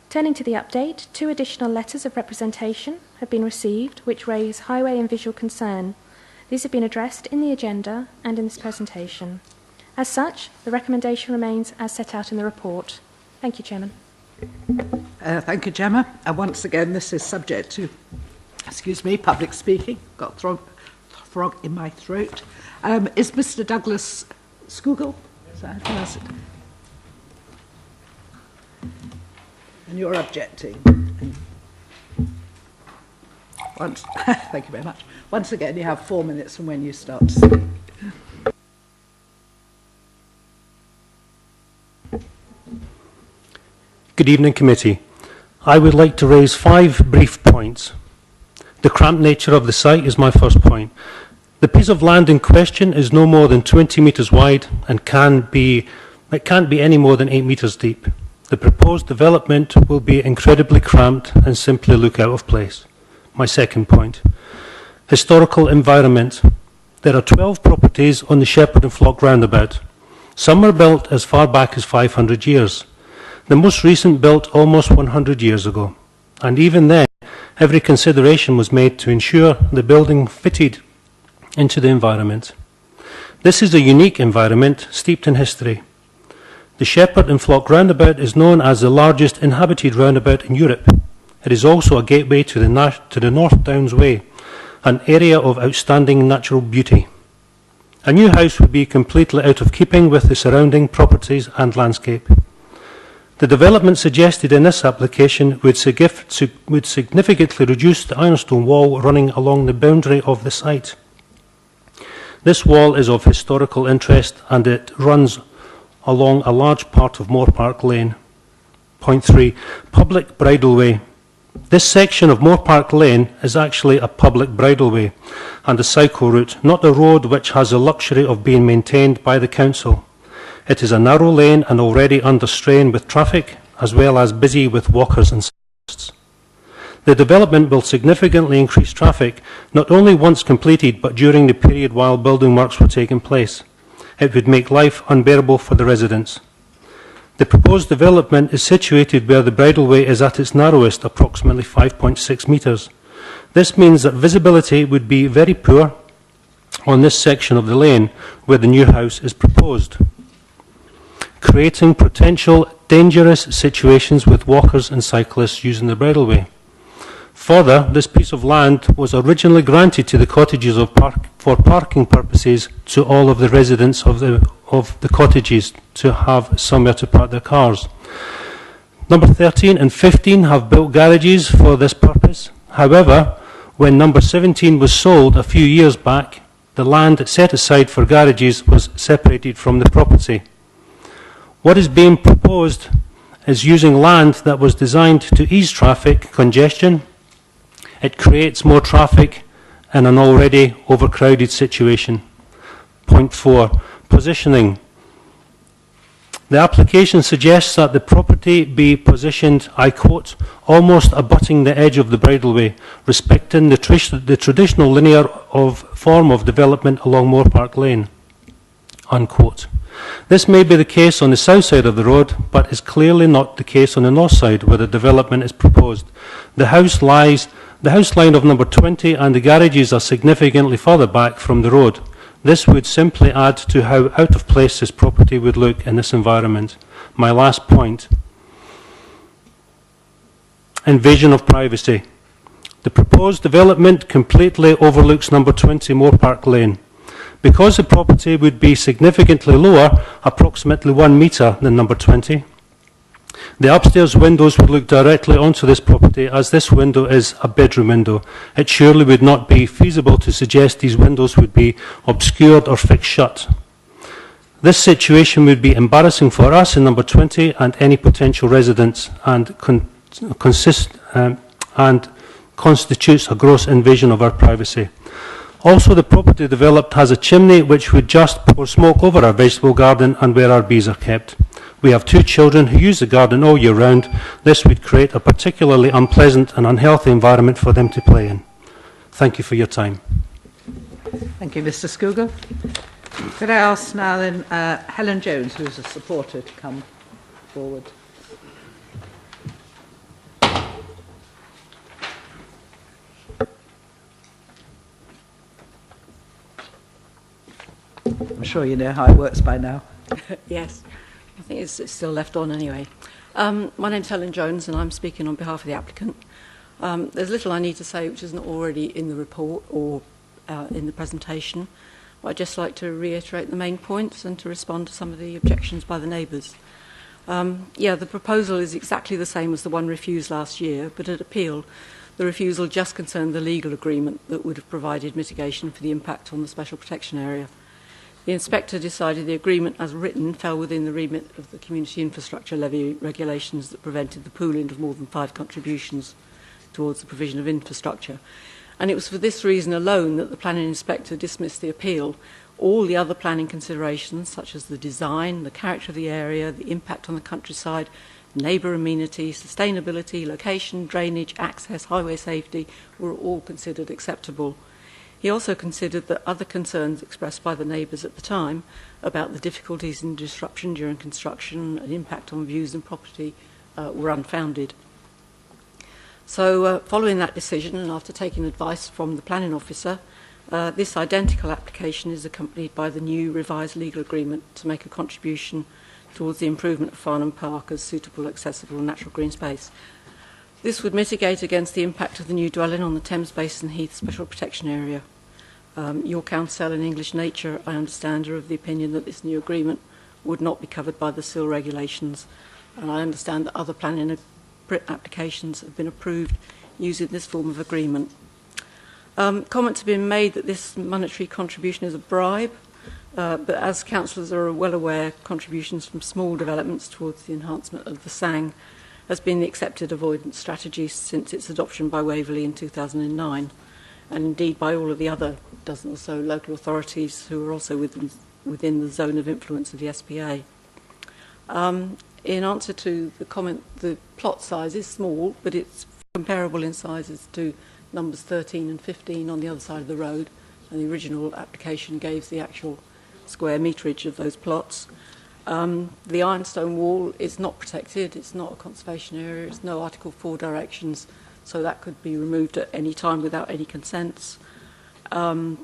Turning to the update, 2 additional letters of representation have been received which raise highway and visual concern. These have been addressed in the agenda and in this presentation. As such, the recommendation remains as set out in the report. Thank you, Chairman. Thank you, Gemma. And once again, this is subject to, public speaking. Got a frog in my throat. Is Mr. Douglas Scougal? Is that how you pronounce it? And you're objecting. Thank you very much. Once again, you have 4 minutes from when you start to speak. Good evening, committee. I would like to raise 5 brief points. The cramped nature of the site is my first point. The piece of land in question is no more than 20 metres wide and can't be any more than 8 metres deep. The proposed development will be incredibly cramped and simply look out of place. My second point. Historical environment. There are 12 properties on the Shepherd and Flock roundabout. Some were built as far back as 500 years. The most recent built almost 100 years ago. And even then, every consideration was made to ensure the building fitted into the environment. This is a unique environment steeped in history. The Shepherd and Flock roundabout is known as the largest inhabited roundabout in Europe. It is also a gateway to the North Downs Way, an area of outstanding natural beauty. A new house would be completely out of keeping with the surrounding properties and landscape. The development suggested in this application would significantly reduce the ironstone wall running along the boundary of the site. This wall is of historical interest and it runs along a large part of Moore Park Lane. Point 3. Public bridleway. This section of Moore Park Lane is actually a public bridleway and a cycle route, not a road which has the luxury of being maintained by the council. It is a narrow lane and already under strain with traffic, as well as busy with walkers and cyclists. The development will significantly increase traffic, not only once completed, but during the period while building works were taking place. It would make life unbearable for the residents. The proposed development is situated where the bridleway is at its narrowest, approximately 5.6 metres. This means that visibility would be very poor on this section of the lane where the new house is proposed, creating potential dangerous situations with walkers and cyclists using the bridleway. Further, this piece of land was originally granted to the cottages for parking purposes to all of the residents of the cottages to have somewhere to park their cars. Number 13 and 15 have built garages for this purpose. However, when number 17 was sold a few years back, the land set aside for garages was separated from the property. What is being proposed is using land that was designed to ease traffic congestion It creates more traffic in an already overcrowded situation. Point 4, positioning. The application suggests that the property be positioned, I quote, almost abutting the edge of the bridleway, respecting the traditional linear form of development along Moore Park Lane, unquote. This may be the case on the south side of the road, but is clearly not the case on the north side where the development is proposed. The house line of number 20 and the garages are significantly further back from the road. This would simply add to how out of place this property would look in this environment. My last point. Invasion of privacy. The proposed development completely overlooks number 20 Moore Park Lane. Because the property would be significantly lower, approximately 1 metre than number 20, the upstairs windows would look directly onto this property, as this window is a bedroom window. It surely would not be feasible to suggest these windows would be obscured or fixed shut. This situation would be embarrassing for us in number 20 and any potential residents, and constitutes a gross invasion of our privacy. Also, the property developed has a chimney which would just pour smoke over our vegetable garden and where our bees are kept. We have 2 children who use the garden all year round. This would create a particularly unpleasant and unhealthy environment for them to play in. Thank you for your time. Thank you, Mr. Scougal. Could I ask now then Helen Jones, who is a supporter, to come forward? I'm sure you know how it works by now. Yes, I think it's still left on anyway. My name's Helen Jones and I'm speaking on behalf of the applicant. There's little I need to say which isn't already in the report or in the presentation. I'd just like to reiterate the main points and to respond to some of the objections by the neighbours. The proposal is exactly the same as the one refused last year, but at appeal, the refusal just concerned the legal agreement that would have provided mitigation for the impact on the special protection area. The inspector decided the agreement as written fell within the remit of the community infrastructure levy regulations that prevented the pooling of more than 5 contributions towards the provision of infrastructure. And it was for this reason alone that the planning inspector dismissed the appeal. All the other planning considerations, such as the design, the character of the area, the impact on the countryside, neighbour amenity, sustainability, location, drainage, access, highway safety, were all considered acceptable. He also considered that other concerns expressed by the neighbours at the time about the difficulties and disruption during construction and impact on views and property were unfounded. So following that decision and after taking advice from the planning officer, this identical application is accompanied by the new revised legal agreement to make a contribution towards the improvement of Farnham Park as suitable, accessible and natural green space. This would mitigate against the impact of the new dwelling on the Thames Basin Heath Special Protection Area. Your council and English Nature, I understand, are of the opinion that this new agreement would not be covered by the SIL regulations, and I understand that other planning applications have been approved using this form of agreement. Comments have been made that this monetary contribution is a bribe, but as councillors are well aware, contributions from small developments towards the enhancement of the SANG has been the accepted avoidance strategy since its adoption by Waverley in 2009, and indeed by all of the other dozen or so local authorities who are also within the zone of influence of the SPA. In answer to the comment, the plot size is small, but it's comparable in sizes to numbers 13 and 15 on the other side of the road, and the original application gave the actual square meterage of those plots. The ironstone wall is not protected, it's not a conservation area, it's no Article 4 directions, so that could be removed at any time without any consents. When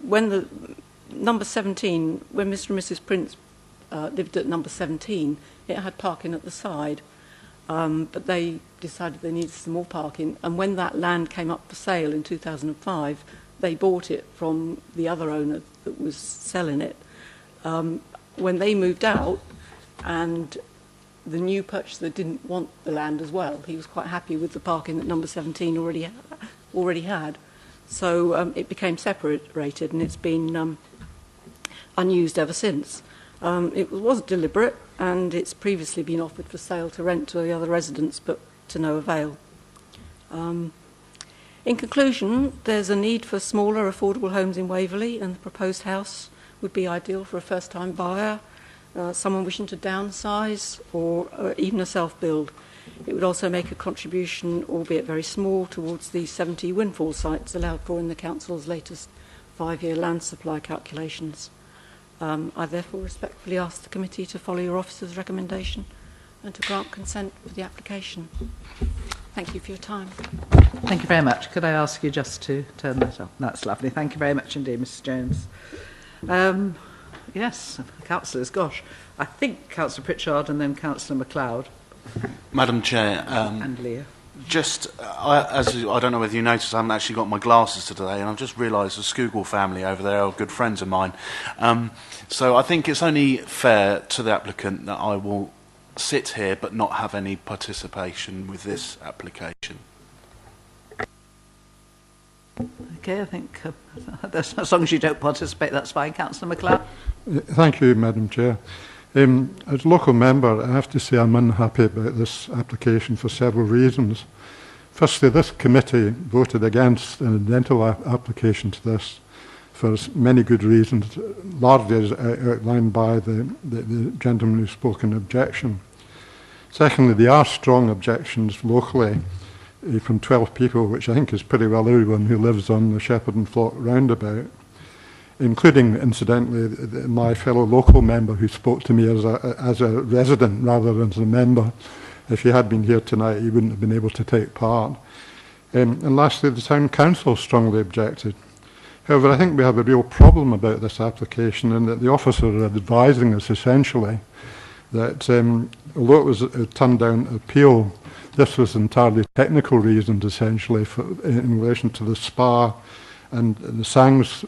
the number 17, when Mr. and Mrs. Prince lived at number 17, it had parking at the side, but they decided they needed some more parking, and when that land came up for sale in 2005, they bought it from the other owner that was selling it. When they moved out and the new purchaser didn't want the land as well, he was quite happy with the parking that number 17 already had. So it became separated and it's been unused ever since. It was deliberate and it's previously been offered for sale to rent to the other residents, but to no avail. In conclusion, there's a need for smaller, affordable homes in Waverley, and the proposed house would be ideal for a first-time buyer, someone wishing to downsize, or even a self-build. It would also make a contribution, albeit very small, towards the 70 windfall sites allowed for in the Council's latest 5-year land supply calculations. I therefore respectfully ask the committee to follow your officer's recommendation and to grant consent for the application. Thank you for your time. Thank you very much. Could I ask you just to turn that up? That's lovely. Thank you very much indeed, Mrs Jones. Yes, councillors, gosh. I think Councillor Pritchard and then Councillor MacLeod. Madam Chair, and Leah. I don't know whether you noticed, I haven't actually got my glasses today, and I've just realised the Scougal family over there are good friends of mine. So I think it's only fair to the applicant that I will sit here but not have any participation with this application. Okay, I think as long as you don't participate, that's fine. Councillor MacLeod. Thank you, Madam Chair. As a local member, I have to say I'm unhappy about this application for several reasons. Firstly, this committee voted against an identical application to this for many good reasons, largely as outlined by the gentleman who spoke in objection. Secondly, there are strong objections locally from 12 people, which I think is pretty well everyone who lives on the Shepherd and Flock roundabout, including, incidentally, my fellow local member who spoke to me as a resident rather than as a member. If he had been here tonight, he wouldn't have been able to take part. And lastly, the Town Council strongly objected. However, I think we have a real problem about this application, and that the officer are advising us essentially that although it was turned down appeal, this was entirely technical reasons essentially in relation to the SPA and the SANGS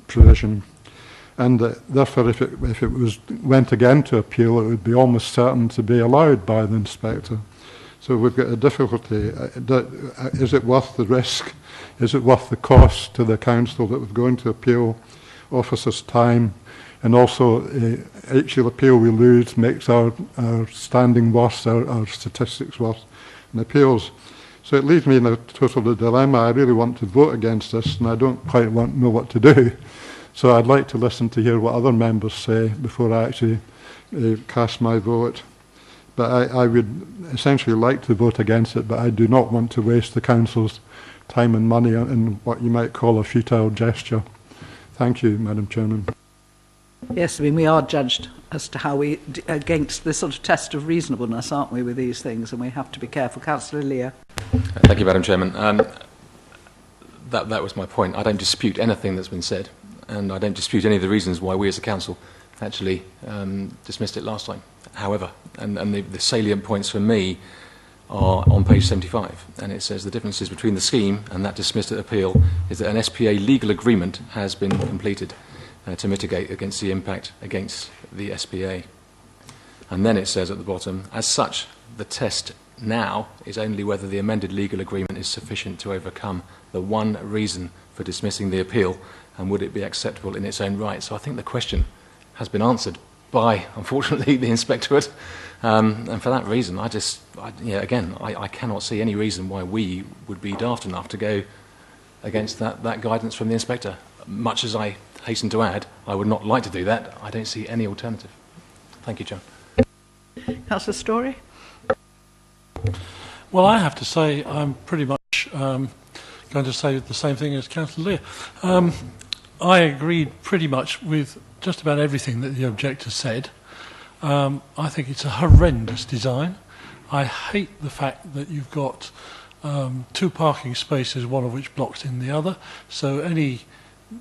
provision, and therefore if it went again to appeal, it would be almost certain to be allowed by the inspector. So we've got a difficulty. Is it worth the risk? Is it worth the cost to the council that we're going to appeal officers' time? And also, each appeal we lose makes our standing worse, our statistics worse in appeals. So it leaves me in a total dilemma. I really want to vote against this, and I don't quite know what to do. So I'd like to listen to hear what other members say before I actually cast my vote. But I would essentially like to vote against it, but I do not want to waste the council's time and money in what you might call a futile gesture. Thank you, Madam Chairman. Yes, I mean, we are judged as to how we, against this sort of test of reasonableness, aren't we, with these things, and we have to be careful. Councillor Leah. Thank you, Madam Chairman. That was my point. I don't dispute anything that's been said, and I don't dispute any of the reasons why we as a council actually dismissed it last time. However, and the salient points for me are on page 75, and it says the differences between the scheme and that dismissed at appeal is that an SPA legal agreement has been completed to mitigate against the impact against the SPA. And then it says at the bottom, as such, the test now is only whether the amended legal agreement is sufficient to overcome the one reason for dismissing the appeal, and would it be acceptable in its own right. So I think the question has been answered by, unfortunately, the inspectorate. And for that reason, I cannot see any reason why we would be daft enough to go against that guidance from the inspector. Much as I hasten to add, I would not like to do that. I don't see any alternative. Thank you, Chair. Councillor Story? Well, I have to say I'm pretty much going to say the same thing as Councillor Leah. I agreed pretty much with just about everything that the objector said. I think it's a horrendous design. I hate the fact that you've got 2 parking spaces, one of which blocks in the other, so any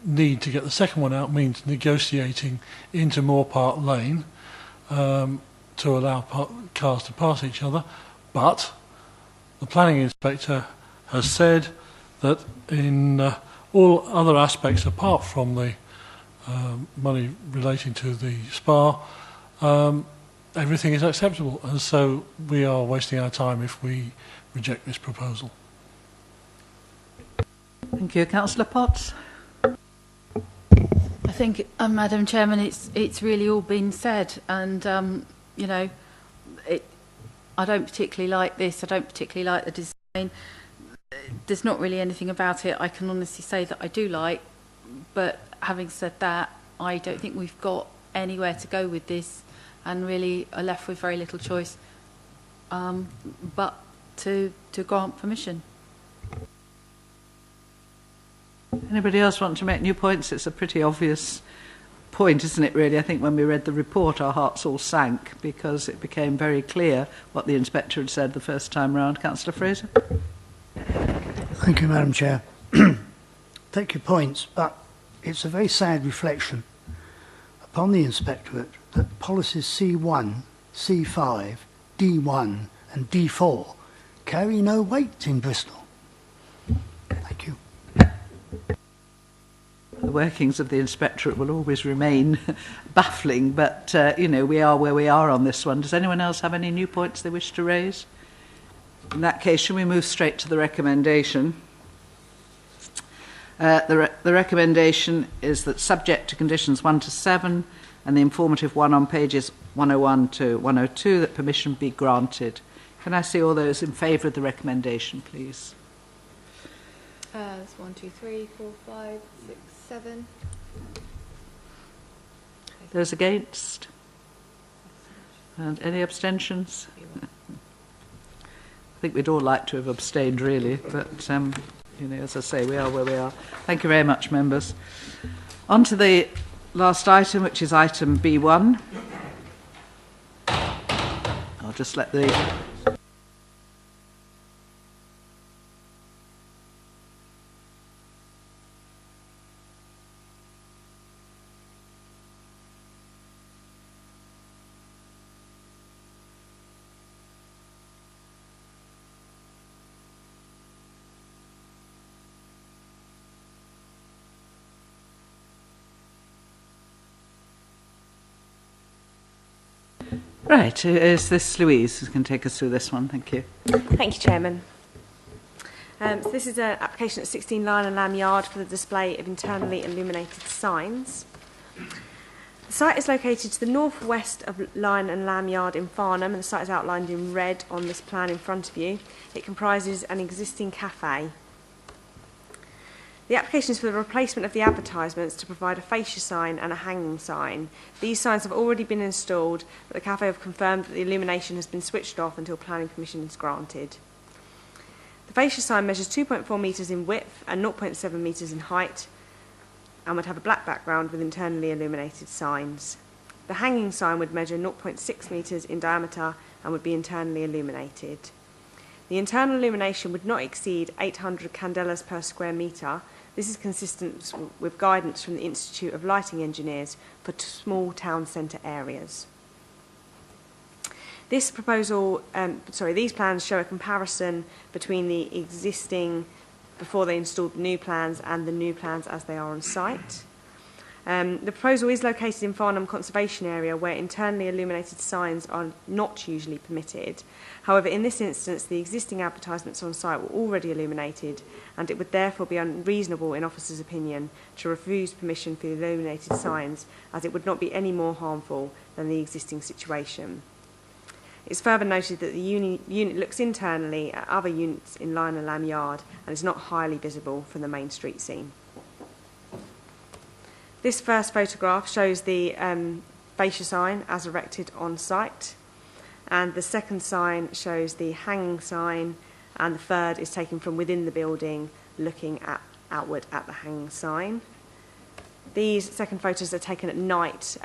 need to get the second one out means negotiating into Moore Park Lane to allow cars to pass each other. But the planning inspector has said that in all other aspects apart from the money relating to the SPA, everything is acceptable, and so we are wasting our time if we reject this proposal. Thank you. Councillor Potts? I think, Madam Chairman, it's really all been said, and you know, I don't particularly like this. I don't particularly like the design. there's not really anything about it I can honestly say that I do like, but having said that, I don't think we've got anywhere to go with this and really are left with very little choice but to grant permission. Anybody else want to make new points? It's a pretty obvious point, isn't it, really? I think when we read the report, our hearts all sank because it became very clear what the inspector had said the first time round. Councillor Fraser? Thank you, Madam Chair. Take your points, but it's a very sad reflection upon the Inspectorate that policies C1, C5, D1 and D4 carry no weight in Bristol. Thank you. The workings of the Inspectorate will always remain baffling, but, you know, we are where we are on this one. Does anyone else have any new points they wish to raise? In that case, shall we move straight to the recommendation? The recommendation is that, subject to conditions 1 to 7 and the informative one on pages 101 to 102, that permission be granted. Can I see all those in favour of the recommendation, please? There's 1, 2, 3, 4, 5, 6, 7. Those against? And any abstentions? I think we'd all like to have abstained, really, but, you know, as I say, we are where we are. Thank you very much, members. On to the last item, which is item B1. I'll just let the... Right, is this Louise who can take us through this one? Thank you. Thank you, Chairman. So this is an application at 16 Lion and Lamb Yard for the display of internally illuminated signs. The site is located to the northwest of Lion and Lamb Yard in Farnham, and the site is outlined in red on this plan in front of you. It comprises an existing cafe. The application is for the replacement of the advertisements to provide a fascia sign and a hanging sign. These signs have already been installed, but the cafe have confirmed that the illumination has been switched off until planning permission is granted. The fascia sign measures 2.4 metres in width and 0.7 metres in height and would have a black background with internally illuminated signs. The hanging sign would measure 0.6 metres in diameter and would be internally illuminated. The internal illumination would not exceed 800 candelas per square metre. This is consistent with guidance from the Institute of Lighting Engineers for small town centre areas. These plans show a comparison between the existing, before they installed the new plans, and the new plans as they are on site. The proposal is located in Farnham Conservation Area, where internally illuminated signs are not usually permitted. However, in this instance, the existing advertisements on site were already illuminated, and it would therefore be unreasonable, in officers' opinion, to refuse permission for the illuminated signs, as it would not be any more harmful than the existing situation. It's further noted that the unit looks internally at other units in Lion and Lamb Yard and is not highly visible from the main street scene. This first photograph shows the fascia sign as erected on site, and the second sign shows the hanging sign, and the third is taken from within the building, looking outward at the hanging sign. These second photos are taken at night,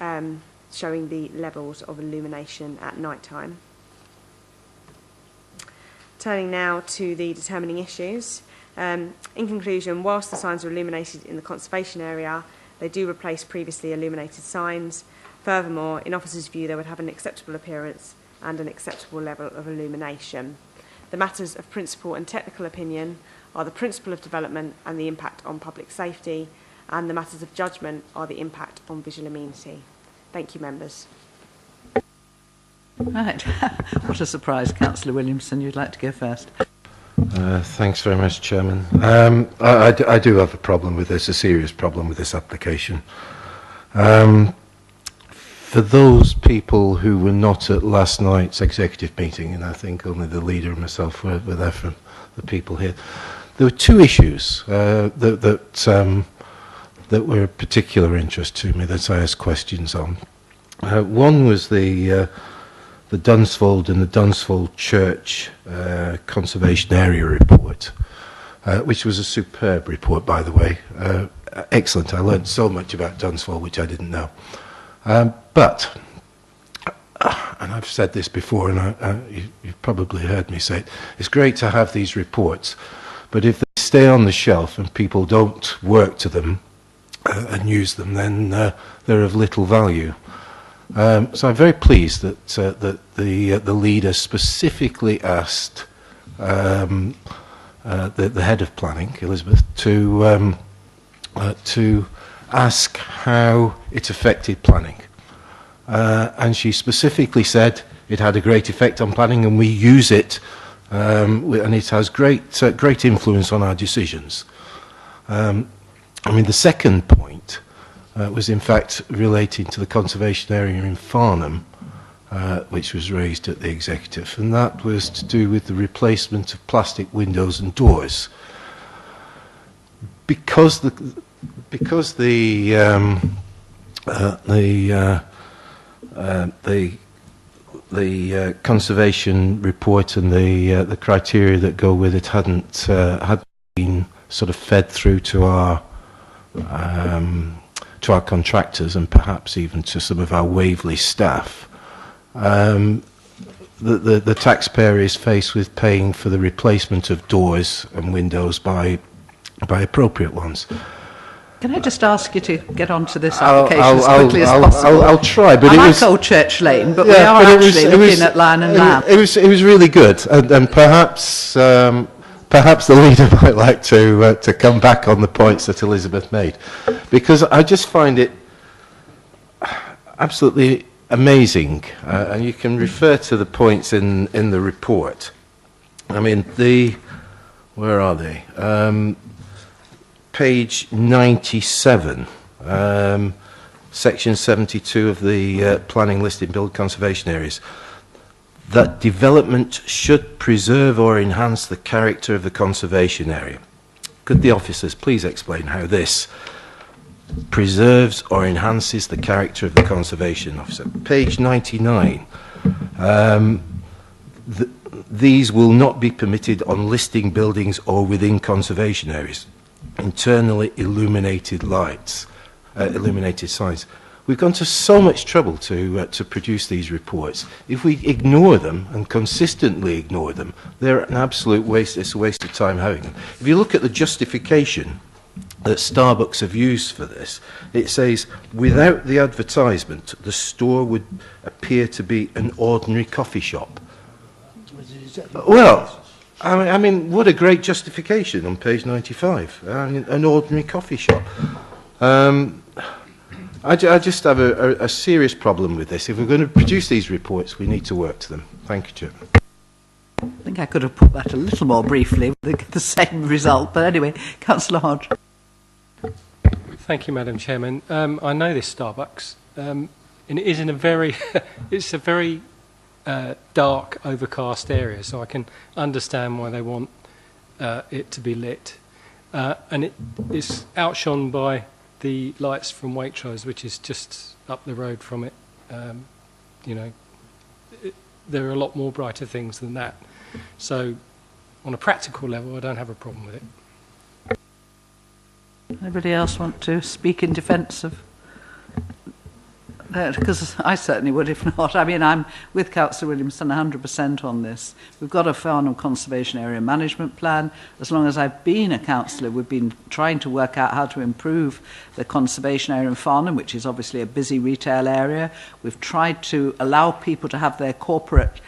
showing the levels of illumination at night time. Turning now to the determining issues. In conclusion, whilst the signs are illuminated in the conservation area, they do replace previously illuminated signs. Furthermore, in officers' view, they would have an acceptable appearance and an acceptable level of illumination. The matters of principle and technical opinion are the principle of development and the impact on public safety, and the matters of judgment are the impact on visual amenity. Thank you, members. Right. What a surprise. Councillor Williamson, you'd like to go first. Thanks very much, Chairman. I do have a problem with this, a serious problem with this application. For those people who were not at last night's executive meeting, and I think only the leader and myself were there from the people here, there were two issues that were of particular interest to me that I asked questions on. One was the Dunsfold and the Dunsfold Church Conservation Area Report, which was a superb report, by the way. Excellent. I learned so much about Dunsfold, which I didn't know. But, and I've said this before, and you've probably heard me say it, it's great to have these reports, but if they stay on the shelf and people don't work to them and use them, then they're of little value. So I'm very pleased that the leader specifically asked the head of planning, Elizabeth, to ask how it affected planning. And she specifically said it had a great effect on planning, and we use it, and it has great influence on our decisions. I mean, the second point was in fact relating to the conservation area in Farnham, which was raised at the executive, and that was to do with the replacement of plastic windows and doors. Because the conservation report and the criteria that go with it hadn't been sort of fed through to our contractors and perhaps even to some of our Waverley staff, the taxpayer is faced with paying for the replacement of doors and windows by appropriate ones. Can I just ask you to get onto this application as quickly as possible? I'll try, but I it like was Old Church Lane, but we are actually looking at Lion and Lamb. It was really good, and perhaps the leader might like to come back on the points that Elizabeth made, because I just find it absolutely amazing, and you can refer to the points in the report. I mean, where are they? Page 97, section 72 of the planning list in build conservation areas, that development should preserve or enhance the character of the conservation area. Could the officers please explain how this preserves or enhances the character of the conservation officer? Page 99, these will not be permitted on listing buildings or within conservation areas. Internally illuminated lights, illuminated signs. We've gone to so much trouble to produce these reports. If we ignore them and consistently ignore them, they're an absolute waste. It's a waste of time having them. If you look at the justification that Starbucks have used for this, it says, without the advertisement, the store would appear to be an ordinary coffee shop. Well, I mean, what a great justification on page 95. I mean, an ordinary coffee shop. I just have a serious problem with this. If we're going to produce these reports, we need to work to them. Thank you, Chairman. I think I could have put that a little more briefly with the same result, but anyway, Councillor Hodge. Thank you, Madam Chairman. I know this Starbucks, and it is in a very, it's a very dark, overcast area, so I can understand why they want it to be lit. And it's outshone by the lights from Waitrose, which is just up the road from it. You know, there are a lot more brighter things than that. So, on a practical level, I don't have a problem with it. Anybody else want to speak in defence of that? Because I certainly would, if not. I mean, I'm with Councillor Williamson 100% on this. We've got a Farnham Conservation Area Management Plan. As long as I've been a councillor, we've been trying to work out how to improve the conservation area in Farnham, which is obviously a busy retail area. We've tried to allow people to have their corporate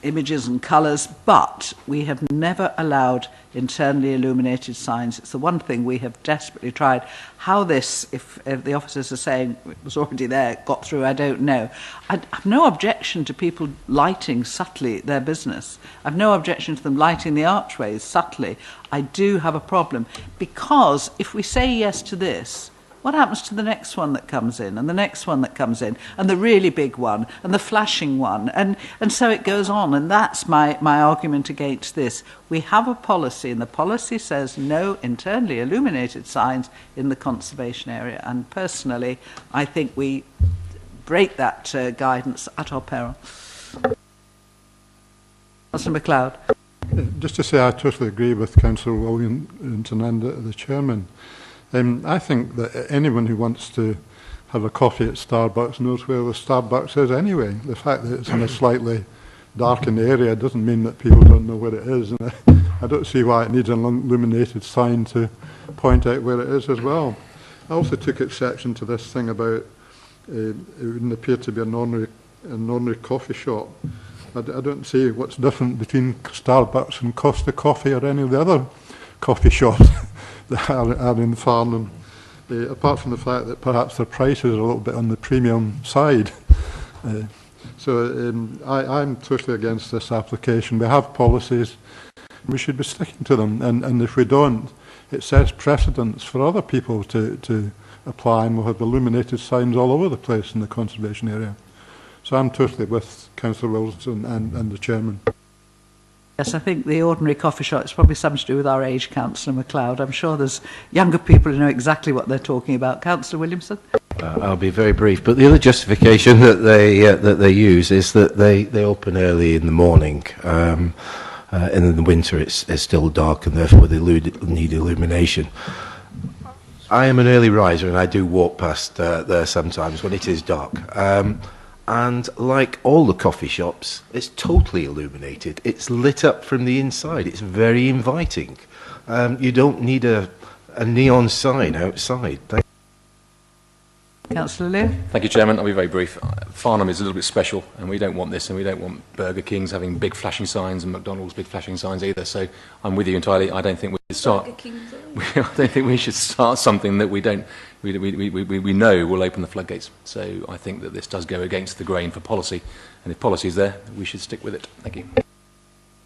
images and colours, but we have never allowed internally illuminated signs. It's the one thing we have desperately tried. How this, if the officers are saying it was already there, got through, I don't know. I have no objection to people lighting subtly their business. I have no objection to them lighting the archways subtly. I do have a problem, because if we say yes to this, what happens to the next one that comes in, and the next one that comes in, and the really big one, and the flashing one, and so it goes on. And that's my argument against this. We have a policy, and the policy says no internally illuminated signs in the conservation area. And personally, I think we break that guidance at our peril. Councillor MacLeod. Just to say, I totally agree with Councillor Williamson and the Chairman. I think that anyone who wants to have a coffee at Starbucks knows where the Starbucks is anyway. The fact that it's in a slightly darkened area doesn't mean that people don't know where it is. And I don't see why it needs an illuminated sign to point out where it is as well. I also took exception to this thing about it wouldn't appear to be an ordinary coffee shop. I don't see what's different between Starbucks and Costa Coffee or any of the other coffee shops that are in Farnham, apart from the fact that perhaps their prices are a little bit on the premium side. I'm totally against this application. We have policies, we should be sticking to them, and if we don't, it sets precedents for other people to apply, and we'll have illuminated signs all over the place in the conservation area. So I'm totally with Councillor Wilson and the Chairman. Yes, I think the ordinary coffee shop is probably something to do with our age, Councillor MacLeod. I'm sure there's younger people who know exactly what they're talking about. Councillor Williamson? I'll be very brief, but the other justification that they use is that they open early in the morning, and in the winter it's still dark, and therefore they need illumination. I am an early riser, and I do walk past there sometimes when it is dark. And like all the coffee shops, it's totally illuminated. It's lit up from the inside. It's very inviting. You don't need a neon sign outside. Thank you. Councillor Lear. Thank you, Chairman. I'll be very brief. Farnham is a little bit special, and we don't want this, and we don't want Burger Kings having big flashing signs and McDonald's big flashing signs either. So I'm with you entirely. I don't think we should start. I don't think we should start something that we don't. We know will open the floodgates. So I think that this does go against the grain for policy, and if policy is there, we should stick with it. Thank you.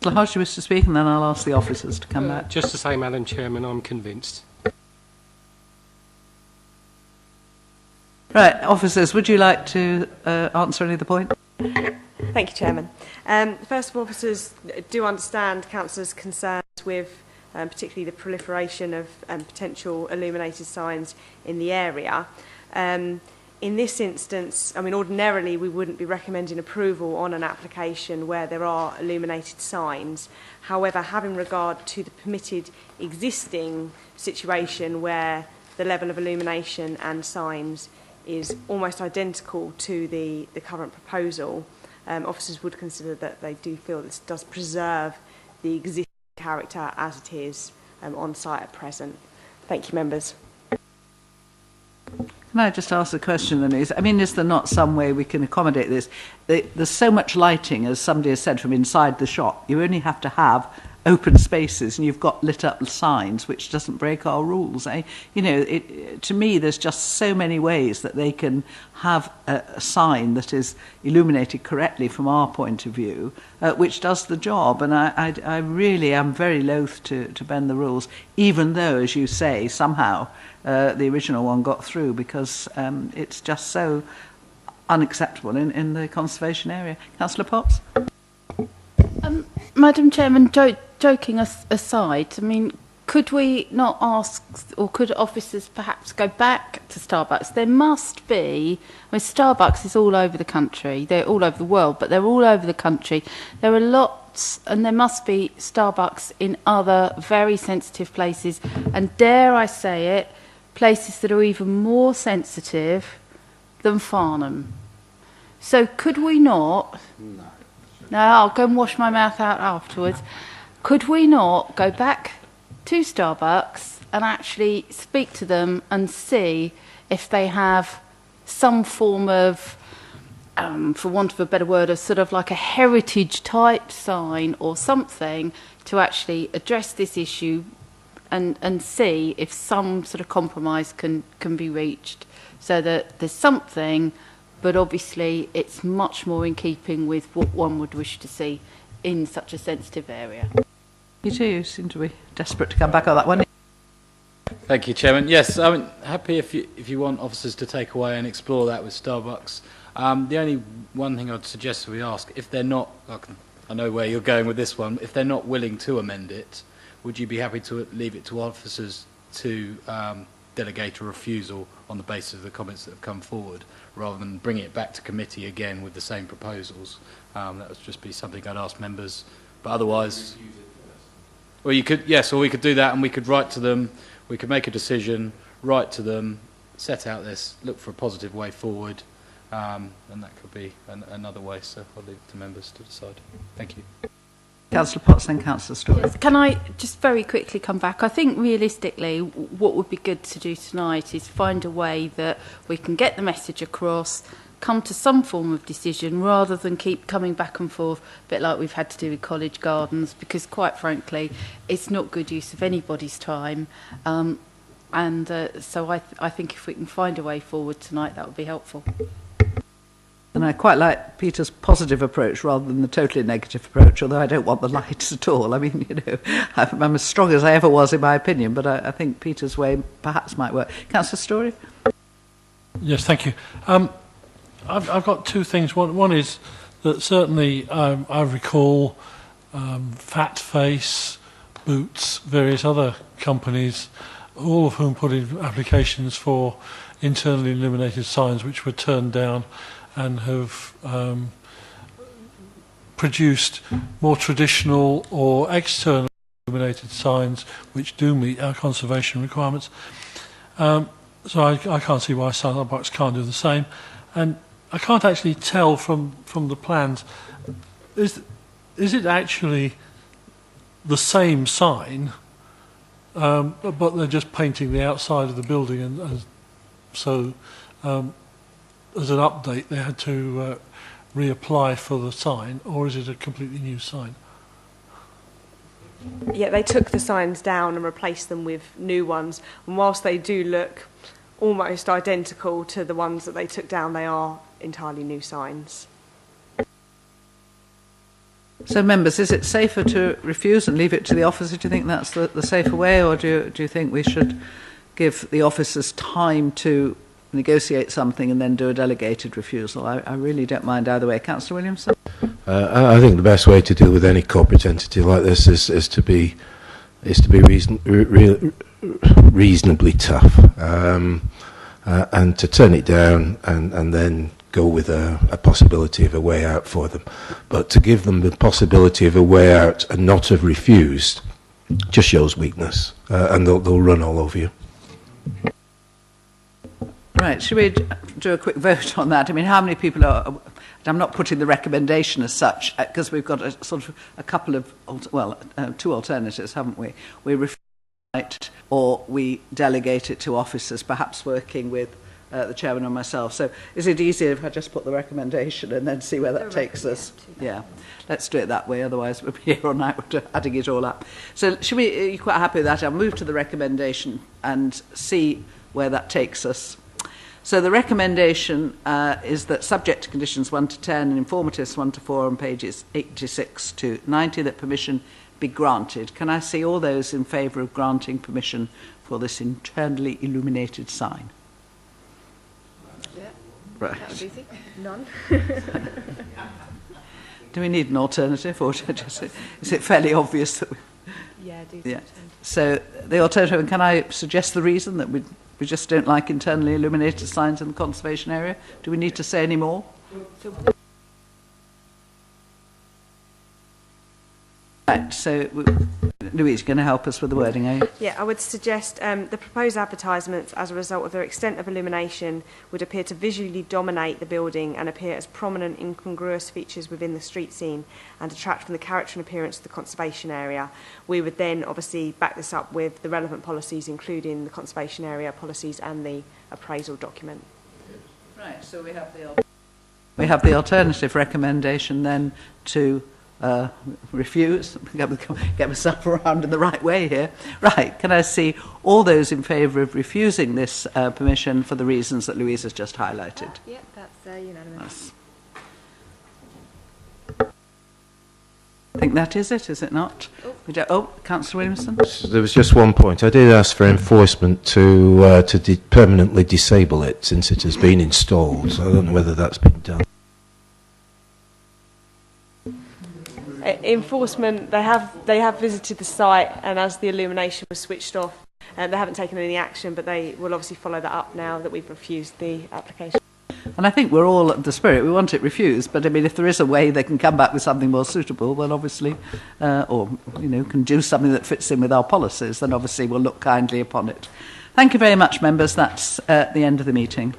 Councillor Hodge, you wish to speak, and then I'll ask the officers to come back. Just to say, Madam Chairman, I'm convinced. Right, officers, would you like to answer any of the points? Thank you, Chairman. First of all, officers do understand councillors' concerns with particularly the proliferation of potential illuminated signs in the area. In this instance, I mean, ordinarily we wouldn't be recommending approval on an application where there are illuminated signs. However, having regard to the permitted existing situation where the level of illumination and signs is almost identical to the current proposal, officers would consider that they do feel this does preserve the existing character as it is on site at present. Thank you, members. Can I just ask a question then? Is there not some way we can accommodate this? There's so much lighting, as somebody has said, from inside the shop. You only have to have open spaces and you've got lit up signs, which doesn't break our rules. You know, to me, there's just so many ways that they can have a sign that is illuminated correctly from our point of view, which does the job. And I really am very loath to bend the rules, even though, as you say, somehow the original one got through, because it's just so unacceptable in the conservation area. Councillor Potts? Madam Chairman, joking aside, I mean, could we not ask, or could officers perhaps go back to Starbucks? There must be, I mean, Starbucks is all over the country, they're all over the world, but they're all over the country. There are lots, and there must be Starbucks in other very sensitive places, and dare I say it, places that are even more sensitive than Farnham. So could we not... No, I'll go and wash my mouth out afterwards. Could we not go back to Starbucks and actually speak to them and see if they have some form of, for want of a better word, a sort of like a heritage type sign or something to actually address this issue and see if some sort of compromise can be reached, so that there's something, but obviously it's much more in keeping with what one would wish to see in such a sensitive area. You too seem to be desperate to come back on that one. Thank you, Chairman. Yes, I'm happy if you want officers to take away and explore that with Starbucks. The only one thing I'd suggest we ask, if they're not, I know where you're going with this one, if they're not willing to amend it, would you be happy to leave it to officers to delegate a refusal on the basis of the comments that have come forward, rather than bringing it back to committee again with the same proposals? That would just be something I'd ask members. But otherwise, well, you could, yes, or we could do that, and we could write to them. We could make a decision, write to them, set out this, look for a positive way forward, and that could be another way. So I'll leave it to members to decide. Thank you. Councillor Potts and Councillor Story. Yes, can I just very quickly come back? I think realistically what would be good to do tonight is find a way that we can get the message across, come to some form of decision rather than keep coming back and forth, a bit like we've had to do with College Gardens, because quite frankly it's not good use of anybody's time. So I think if we can find a way forward tonight, that would be helpful. And I quite like Peter's positive approach rather than the totally negative approach, although I don't want the lights at all. I mean, you know, I'm as strong as I ever was in my opinion, but I think Peter's way perhaps might work. Councillor Story? Yes, thank you. I've got two things. One is that certainly I recall Fat Face, Boots, various other companies, all of whom put in applications for internally illuminated signs which were turned down, and have produced more traditional or external illuminated signs which do meet our conservation requirements. So I can't see why Starbucks can't do the same. And I can't actually tell from the plans, is it actually the same sign, but they're just painting the outside of the building, and so as an update they had to reapply for the sign, or is it a completely new sign? Yeah, they took the signs down and replaced them with new ones, and whilst they do look almost identical to the ones that they took down, they are entirely new signs. So members, is it safer to refuse and leave it to the officer? Do you think that's the safer way, or do you think we should give the officers time to negotiate something and then do a delegated refusal? I really don't mind either way. Councillor Williamson? I think the best way to deal with any corporate entity like this is to be reasonably tough, and to turn it down and then go with a possibility of a way out for them. But to give them the possibility of a way out and not have refused just shows weakness, and they'll run all over you. Right, should we do a quick vote on that? I mean, how many people are... I'm not putting the recommendation as such, because we've got a couple of, two alternatives, haven't we? We refuse it, or we delegate it to officers, perhaps working with the chairman and myself. So is it easier if I just put the recommendation and then see where that takes us? Yeah, let's do it that way, otherwise we'll be here all night adding it all up. So are you quite happy with that? I'll move to the recommendation and see where that takes us. So the recommendation is that, subject to conditions 1 to 10 and informatives 1 to 4 on pages 86 to 90, that permission be granted. Can I see all those in favour of granting permission for this internally illuminated sign? Yeah. Right. That was easy. None. Do we need an alternative, or just, is it fairly obvious that we... Yeah, do. Yeah. So the alternative, and can I suggest the reason that we just don't like internally illuminated signs in the conservation area? Do we need to say any more? Right, so Louise, you're going to help us with the wording, are you? Yeah, I would suggest the proposed advertisements, as a result of their extent of illumination, would appear to visually dominate the building and appear as prominent, incongruous features within the street scene and detract from the character and appearance of the conservation area. We would then obviously back this up with the relevant policies, including the conservation area policies and the appraisal document. Right, so we have the alternative recommendation then to refuse. Get myself around in the right way here. Right, can I see all those in favour of refusing this permission for the reasons that Louise has just highlighted? Yeah, that's unanimous. I think that is it not? Councillor Williamson. There was just one point. I did ask for enforcement to permanently disable it since it has been installed. So I don't know whether that's been done. Enforcement, they have visited the site, and as the illumination was switched off, they haven't taken any action, but they will obviously follow that up now that we've refused the application. And I think we're all of the spirit. We want it refused, but I mean, if there is a way they can come back with something more suitable, well, obviously, or can do something that fits in with our policies, then obviously we'll look kindly upon it. Thank you very much, members. That's the end of the meeting.